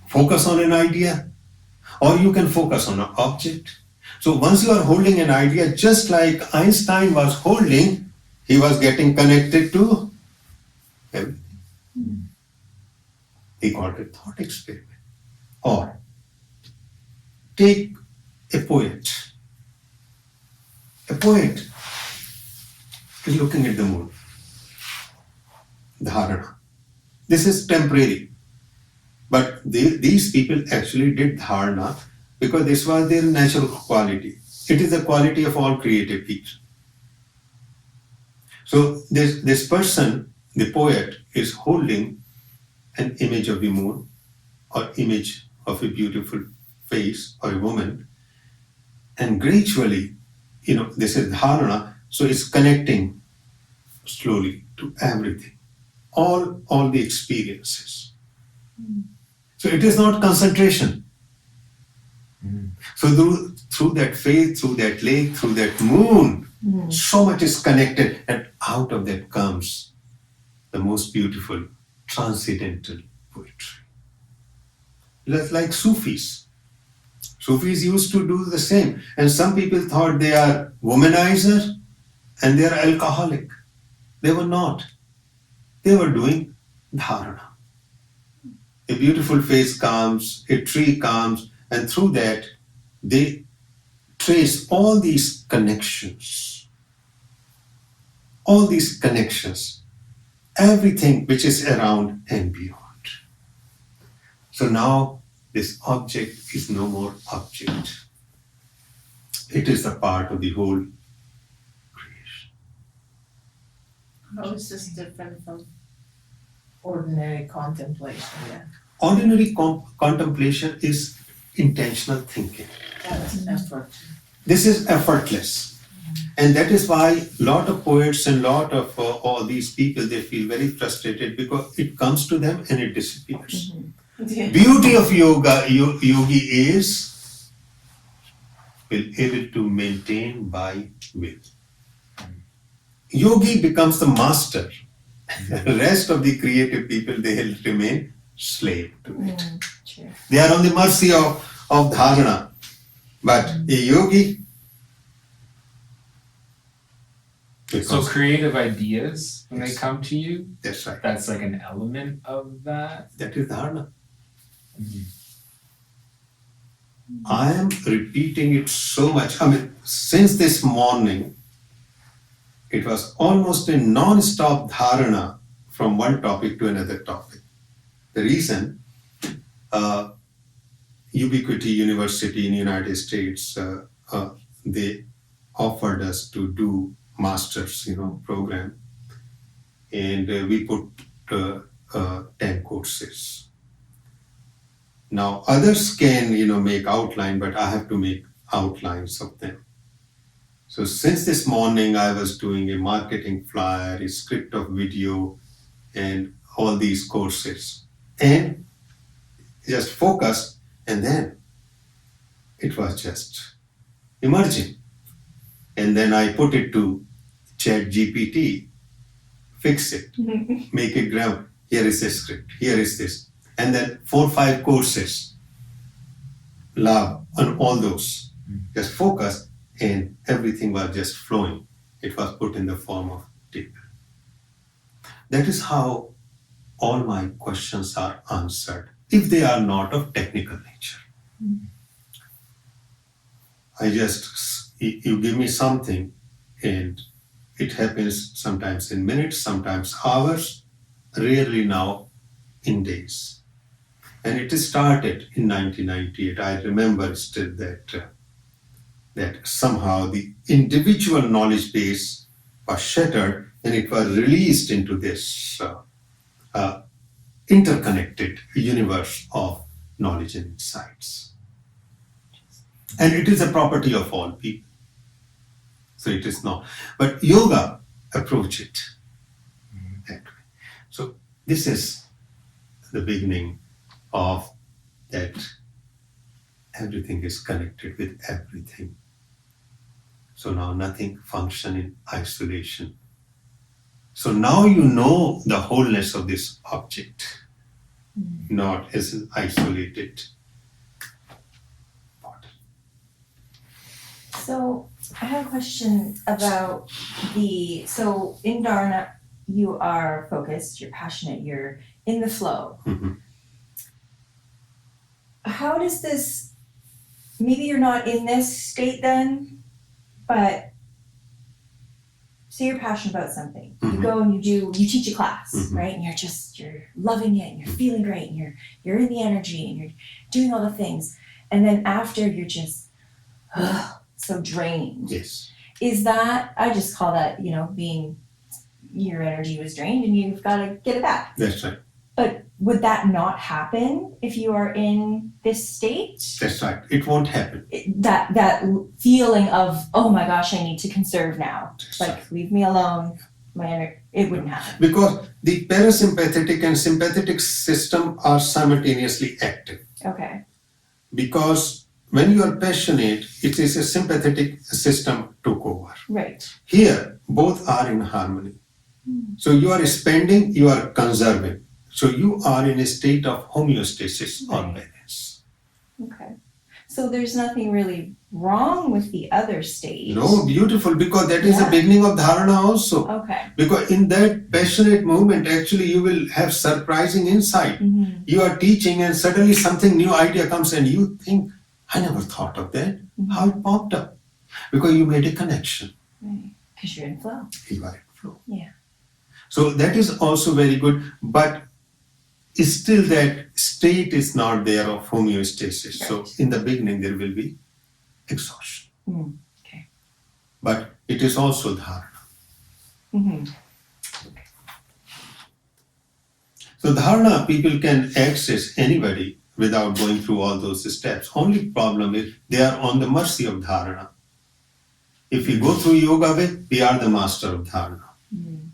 focus on an idea, or you can focus on an object. So once you are holding an idea, just like Einstein was holding, he was getting connected to everything. He called it thought experiment. Or take a poet. A poet is looking at the moon. dharana. This is temporary. But these people actually did dharana because this was their natural quality. It is the quality of all creative people. So this person, the poet, is holding an image of the moon or image of a beautiful face or a woman, and gradually, this is dharana, so it's connecting slowly to everything, all the experiences. So it is not concentration. So through that face, through that lake, through that moon, so much is connected, and out of that comes the most beautiful transcendental poetry. Just like Sufis. Sufis used to do the same, and some people thought they are womanizer and they are alcoholic. They were not. They were doing dharana. A beautiful face comes, a tree comes, and through that they trace all these connections, everything which is around and beyond. So now this object is no more object. It is a part of the whole creation. How is this different from ordinary contemplation? Yeah, Ordinary contemplation is intentional thinking. that's effort. This is effortless. And that is why a lot of poets and a lot of all these people, they feel very frustrated because it comes to them and it disappears. Yeah. Beauty of yogi is able to maintain by will. Yogi becomes the master. The rest of the creative people, they'll remain slave to it. True. They are on the mercy of dharana. But a yogi, So because creative ideas, when they Yes. come to you, that's right. that's like an element of that. That is dharana. I am repeating it so much. I mean, since this morning, it was almost a non-stop dharana from one topic to another topic. The reason, Ubiquity University in the United States, they offered us to do master's, program, and we put 10 courses. Now others can, make outline, but I have to make outlines of them. So since this morning, I was doing a marketing flyer, a script of video, and all these courses, and just focused, and then it was just emerging. And then I put it to Chat GPT, fix it, make it grammar. Here is the script, here is this. And then 4 or 5 courses, love, on all those. Just focus, and everything was just flowing. It was put in the form of table. That is how all my questions are answered, if they are not of technical nature. You give me something, and it happens sometimes in minutes, sometimes hours, rarely now in days. And it started in 1998. I remember still that somehow the individual knowledge base was shattered and it was released into this interconnected universe of knowledge and insights. And it is a property of all people. So it is not. But yoga approach it that way. So this is the beginning of that everything is connected with everything. So now nothing function in isolation. So now you know the wholeness of this object, not as an isolated body. So I have a question about so in Dharna, you are focused, you're passionate, you're in the flow. Mhm. How does this, maybe you're not in this state then, but So you're passionate about something. You Mhm. go and you teach a class, Mhm. right? And you're loving it and you're feeling great and you're in the energy and you're doing all the things. And then after you're just so drained. Yes. Is that, I just call that, being, your energy was drained and you've got to get it back. That's right. But would that not happen if you are in this state? That's right. It won't happen. That feeling of, oh my gosh, I need to conserve now. That's Like, right. leave me alone. It wouldn't happen. Because the parasympathetic and sympathetic system are simultaneously active. Okay. Because when you are passionate, it is a sympathetic system took over. Right. Here, both are in harmony. So you are spending, you are conserving. So you are in a state of homeostasis or Right. balance. Okay. So there's nothing really wrong with the other state. No, beautiful, because that is the Yeah. beginning of dharana also. Okay. Because in that passionate moment, actually you will have surprising insight. Mm-hmm. You are teaching and suddenly something new idea comes and you think, I never thought of that. Mhm. How it popped up? Because you made a connection. Right. Because you're in flow. You are in flow. Yeah. So that is also very good, but still that state is not there of homeostasis. So Right. in the beginning there will be exhaustion. Okay. But it is also dharana. Mm-hmm. So dharana, people can access anybody without going through all those steps. Only problem is they are on the mercy of dharana. If we go through yoga way, we are the master of dharana.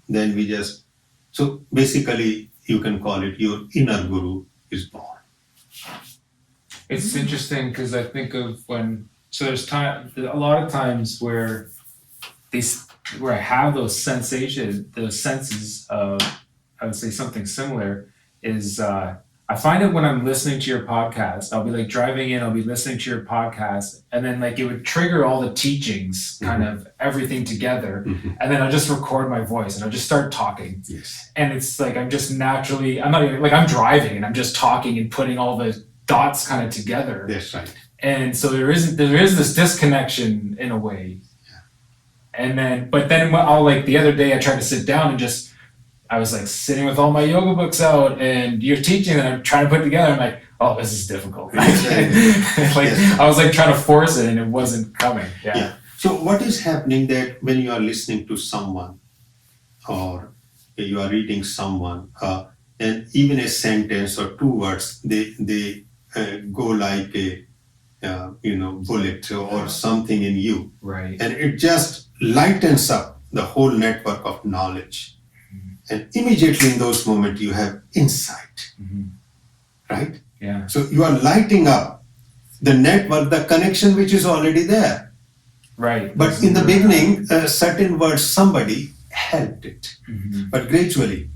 Then we just, so basically you can call it your inner guru is born. It's interesting because I think of there's a lot of times where where I have those senses of, I would say something similar is, I find it when I'm listening to your podcast. I'll be like driving in, I'll be listening to your podcast, and then like it would trigger all the teachings, kind of everything together, and then I'll just record my voice and I'll just start talking. Yes. And it's like I'm just naturally, I'm not even like I'm driving and I'm just talking and putting all the dots kind of together. That's right. And so there is this disconnection in a way. And then, but then I'll like the other day I tried to sit down and just, I was like sitting with all my yoga books out and you're teaching and I'm trying to put it together. I'm like, oh, this is difficult. Like Yes. I was like trying to force it and it wasn't coming. Yeah. So what is happening that when you are listening to someone or you are reading someone and even a sentence or two words, they go like a bullet or something in you, Right. and it just lightens up the whole network of knowledge, and immediately in those moments you have insight, right? Yeah. So you are lighting up the network, the connection which is already there. Right. But in the beginning, certain words, somebody helped it. But gradually,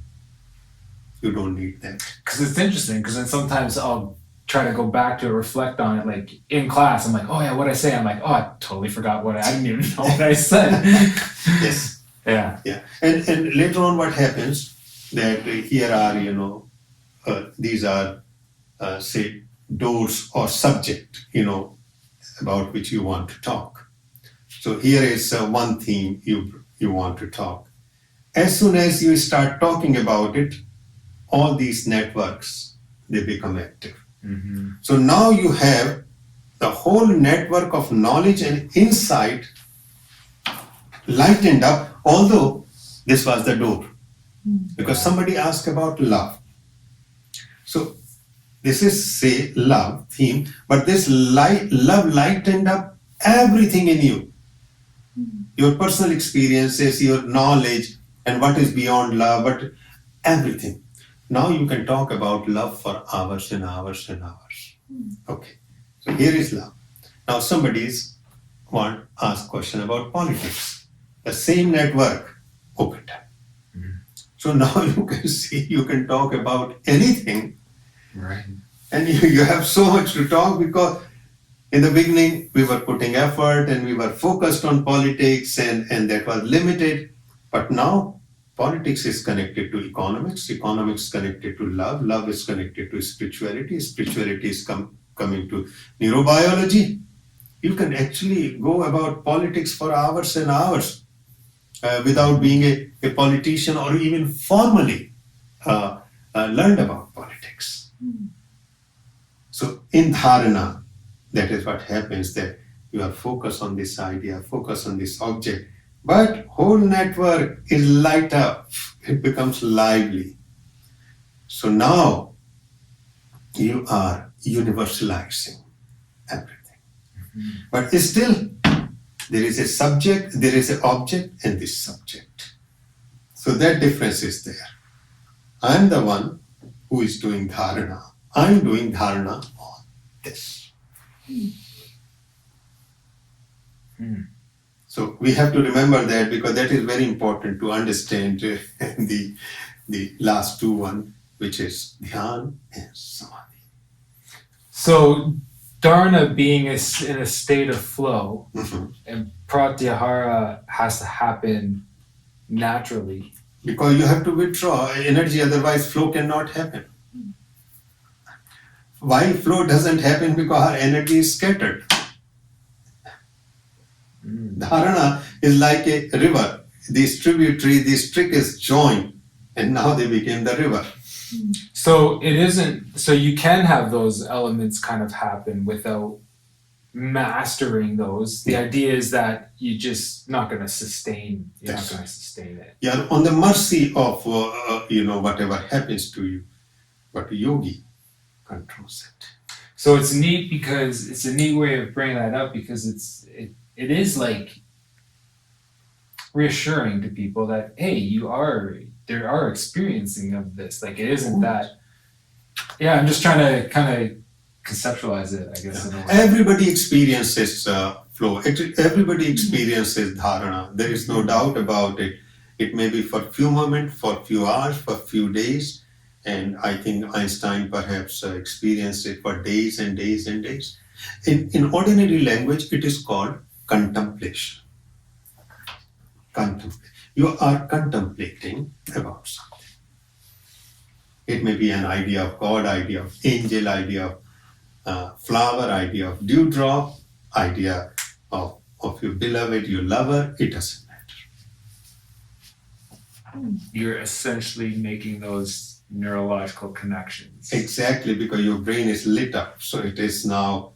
you don't need that. Because it's interesting, because then sometimes I'll try to go back to reflect on it, like in class, I'm like, oh yeah, what I say? I'm like, oh, I totally forgot I didn't even know what I said. Yes. Yeah. Yeah. And later on what happens, that here are, these are, say, doors or subject, about which you want to talk. So here is one theme you want to talk. As soon as you start talking about it, all these networks, they become active. So now you have the whole network of knowledge and insight lightened up, although this was the door. Because somebody asked about love. So this is, say, love theme, but this love lightened up everything in you. Your personal experiences, your knowledge, and what is beyond love, but everything. Now you can talk about love for hours and hours and hours. Okay, so here is love. Now somebody's ask question about politics. The same network opened up. So now you can see, you can talk about anything. Right. And you have so much to talk, because in the beginning we were putting effort and we were focused on politics and that was limited. But now politics is connected to economics connected to love is connected to spirituality is coming to neurobiology. You can actually go about politics for hours and hours. without being a politician or even formally learned about politics. So in dharana, that is what happens, that you are focused on this idea, focused on this object, but whole network is light up, it becomes lively. So now you are universalizing everything. But still, there is a subject, there is an object, and this subject. So that difference is there. I am the one who is doing dharana. I am doing dharana on this. So we have to remember that, because that is very important to understand the last two one, which is dhyan and samadhi. So dharna being in a state of flow, Mhm. and pratyahara has to happen naturally. Because you have to withdraw energy, otherwise flow cannot happen. Why flow doesn't happen? Because our energy is scattered. Dharana is like a river. This tributary, this trick is joined, and now they became the river. So it isn't, so you can have those elements kind of happen without mastering those. The idea is that you're just not going to sustain, you're That's not going to sustain it. You are on the mercy of whatever happens to you, but yogi controls it. So it's neat, because it's a neat way of bringing that up, because it is like reassuring to people that, hey, there are experiencing of this. Like, it isn't that, yeah, I'm just trying to kind of conceptualize it, I guess. In a way. Everybody experiences flow. Everybody experiences dharana. There is no doubt about it. It may be for few moments, for few hours, for few days. And I think Einstein perhaps experienced it for days and days and days. In ordinary language, it is called contemplation. You are contemplating about something. It may be an idea of God, idea of angel, idea of flower, idea of dewdrop, idea of your beloved, your lover. It doesn't matter. You're essentially making those neurological connections. Exactly, because your brain is lit up, so it is now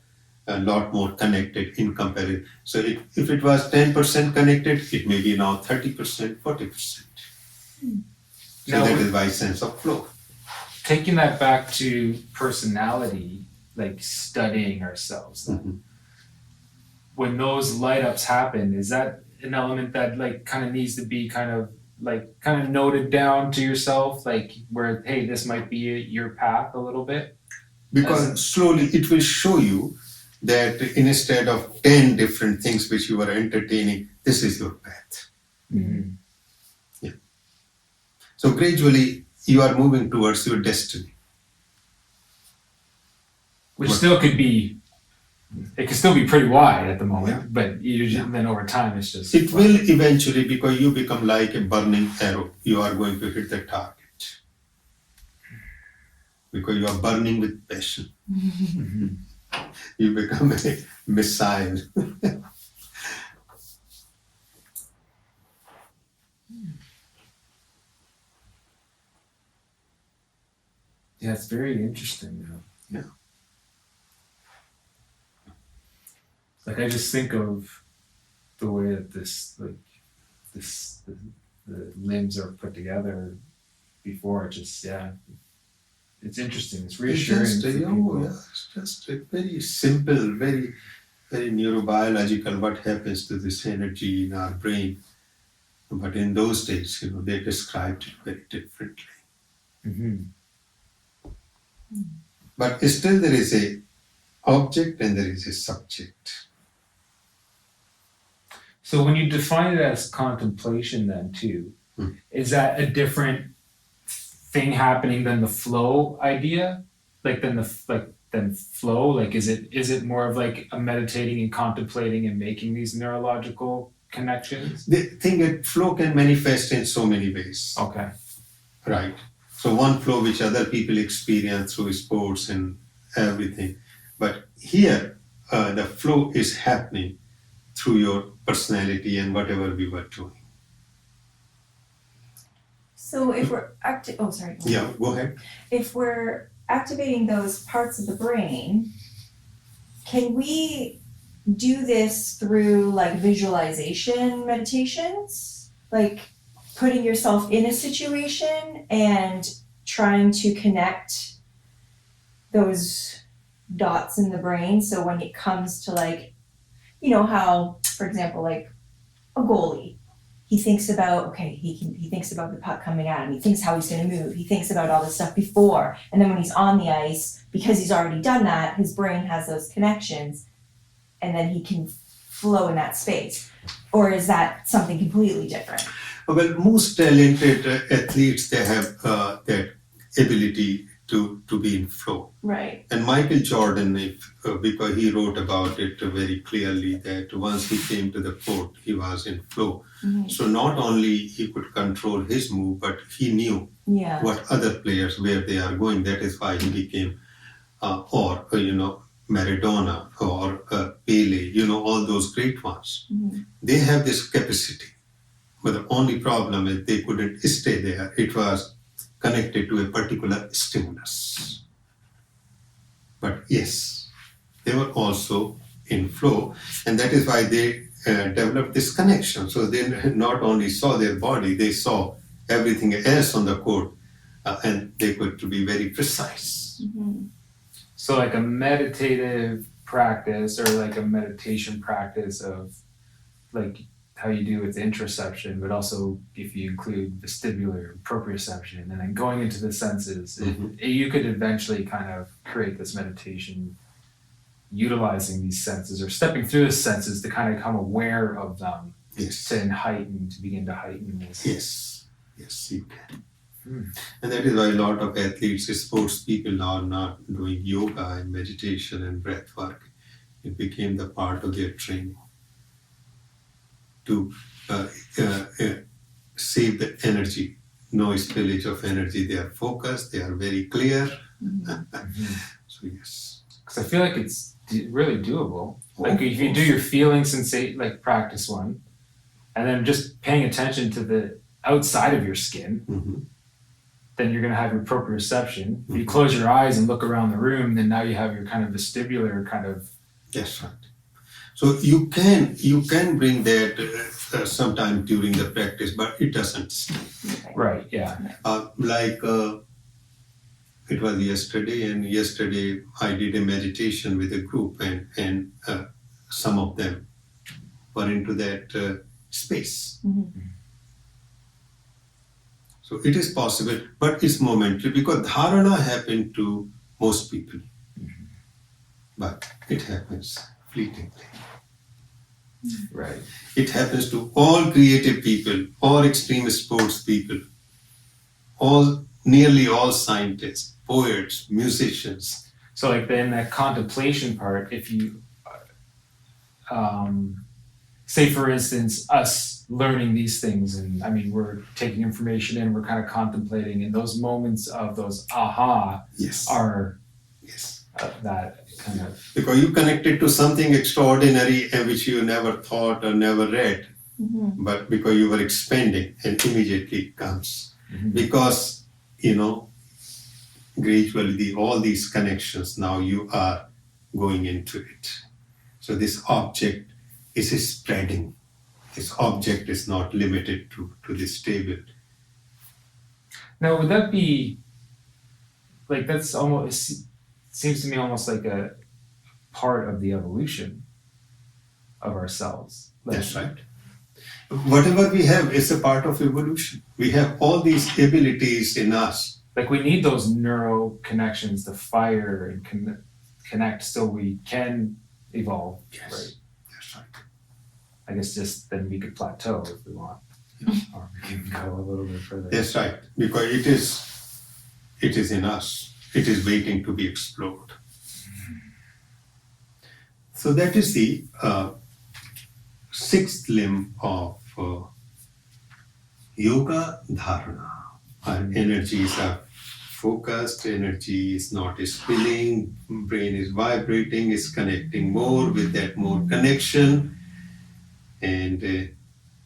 a lot more connected in comparison. So if it was 10% connected, it may be now 30%, 40%. So Now, that is why sense of flow. taking that back to personality, like studying ourselves, Mhm. when those light ups happen, is that an element that like kind of needs to be kind of noted down to yourself, like where, hey, this might be your path a little bit? Because slowly it will show you that instead of 10 different things which you are entertaining, this is your path. Mm-hmm. So gradually you are moving towards your destiny. Which What- still could be, it could still be pretty wide at the moment, but you just, then over time it's just. It will eventually, because you become like a burning arrow, you are going to hit the target. Because you are burning with passion. Mhm. You become a missile. Yeah, it's very interesting now. Yeah. Like, I just think of the way that the limbs are put together before. It just, yeah, it's interesting. It's reassuring It's for just, people. it's just a very simple, very, very neurobiological what happens to this energy in our brain. But in those days, they described it very differently. Mm-hmm. But still there is a object and there is a subject. So when you define it as contemplation, then too, is that a different thing happening than the flow idea? Like than flow? Like is it more of like a meditating and contemplating and making these neurological connections? The thing that flow can manifest in so many ways, Okay. right? So one flow which other people experience through sports and everything. But here, the flow is happening through your personality and whatever we were doing. So if we're oh sorry. Yeah, go ahead. If we're activating those parts of the brain, can we do this through like visualization meditations? Like putting yourself in a situation and trying to connect those dots in the brain. So when it comes to like, you know how, for example, like a goalie, he thinks about, okay, he thinks about the puck coming at him. He thinks how he's going to move. He thinks about all this stuff before. And then when he's on the ice, because he's already done that, his brain has those connections and then he can flow in that space. Or is that something completely different? Well, most talented athletes, they have that ability to be in flow. Right. And Michael Jordan, because he wrote about it very clearly, that once he came to the court, he was in flow. Mm-hmm. So not only he could control his move, but he knew Yeah. what other players, where they are going. That is why he became, Maradona or Pele, all those great ones. Mm-hmm. They have this capacity. But the only problem is they couldn't stay there. It was connected to a particular stimulus. But yes, they were also in flow, and that is why they developed this connection. So they not only saw their body, they saw everything else on the court, and they could be very precise. Mm-hmm. So like a meditative practice or like a meditation practice of like how you do with interoception, but also if you include vestibular proprioception and then going into the senses, you could eventually kind of create this meditation utilizing these senses or stepping through the senses to kind of become aware of them. Yes. To begin to heighten this. Yes, you can. And that is why a lot of athletes, sports people are not doing yoga and meditation and breath work. It became the part of their training to save the energy, no spillage of energy. They are focused, they are very clear. So yes. Because I feel like it's really doable. Like if you do your feeling sensate, like practice one, and then just paying attention to the outside of your skin, then you're going to have your proprioception. If you close your eyes and look around the room, then now you have your kind of vestibular kind of. That's right. So you can bring that sometime during the practice, but it doesn't stay. Right. Yeah. It was yesterday, and yesterday I did a meditation with a group, and some of them were into that space. So it is possible, but it's momentary because dharana happened to most people, but it happens fleetingly. Right. It happens to all creative people, all extreme sports people, nearly all scientists, poets, musicians. So like then that contemplation part, if you say for instance us learning these things, and I mean we're taking information in, we're kind of contemplating, and those moments of those aha are that kind of, because you connected to something extraordinary which you never thought or never read, but because you were expanding, and immediately it comes. Because gradually all these connections, now you are going into it. So this object is spreading. This object is not limited to this table. now would that be like, that's almost, seems to me almost like a part of the evolution of ourselves. Like, That's right. Whatever we have is a part of evolution. We have all these abilities in us. like we need those neural connections to fire and connect so we can evolve. Yes. Right. That's right. I guess just then we could plateau if we want. Or we can go a little bit further. That's right. Because it is in us. It is waiting to be explored. So that is the sixth limb of yoga dharana. Our energies are focused, energy is not spilling, brain is vibrating, is connecting more with that more connection. And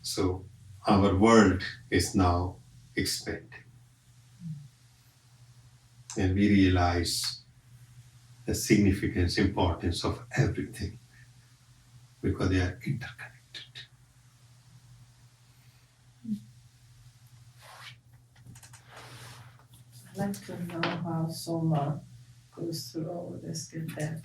so our world is now expanding. And we realize the significance, importance of everything because they are interconnected. I'd like to know how Soma goes through all of this good that.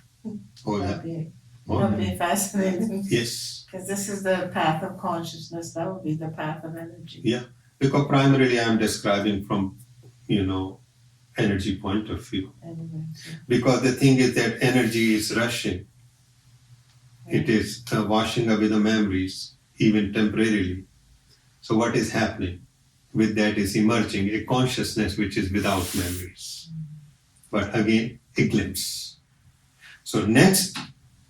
Oh, yeah. That'd be fascinating. Yes. Because this is the path of consciousness, that would be the path of energy. Yeah. Because primarily I'm describing from, energy point of view. Anyway, Because the thing is that energy is rushing. It is washing away the memories, even temporarily. So what is happening with that is emerging a consciousness which is without memories. But again, a glimpse. So next,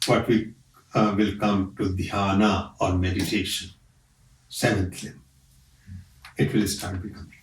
what we will come to dhyana or meditation, seventh limb. It will start becoming.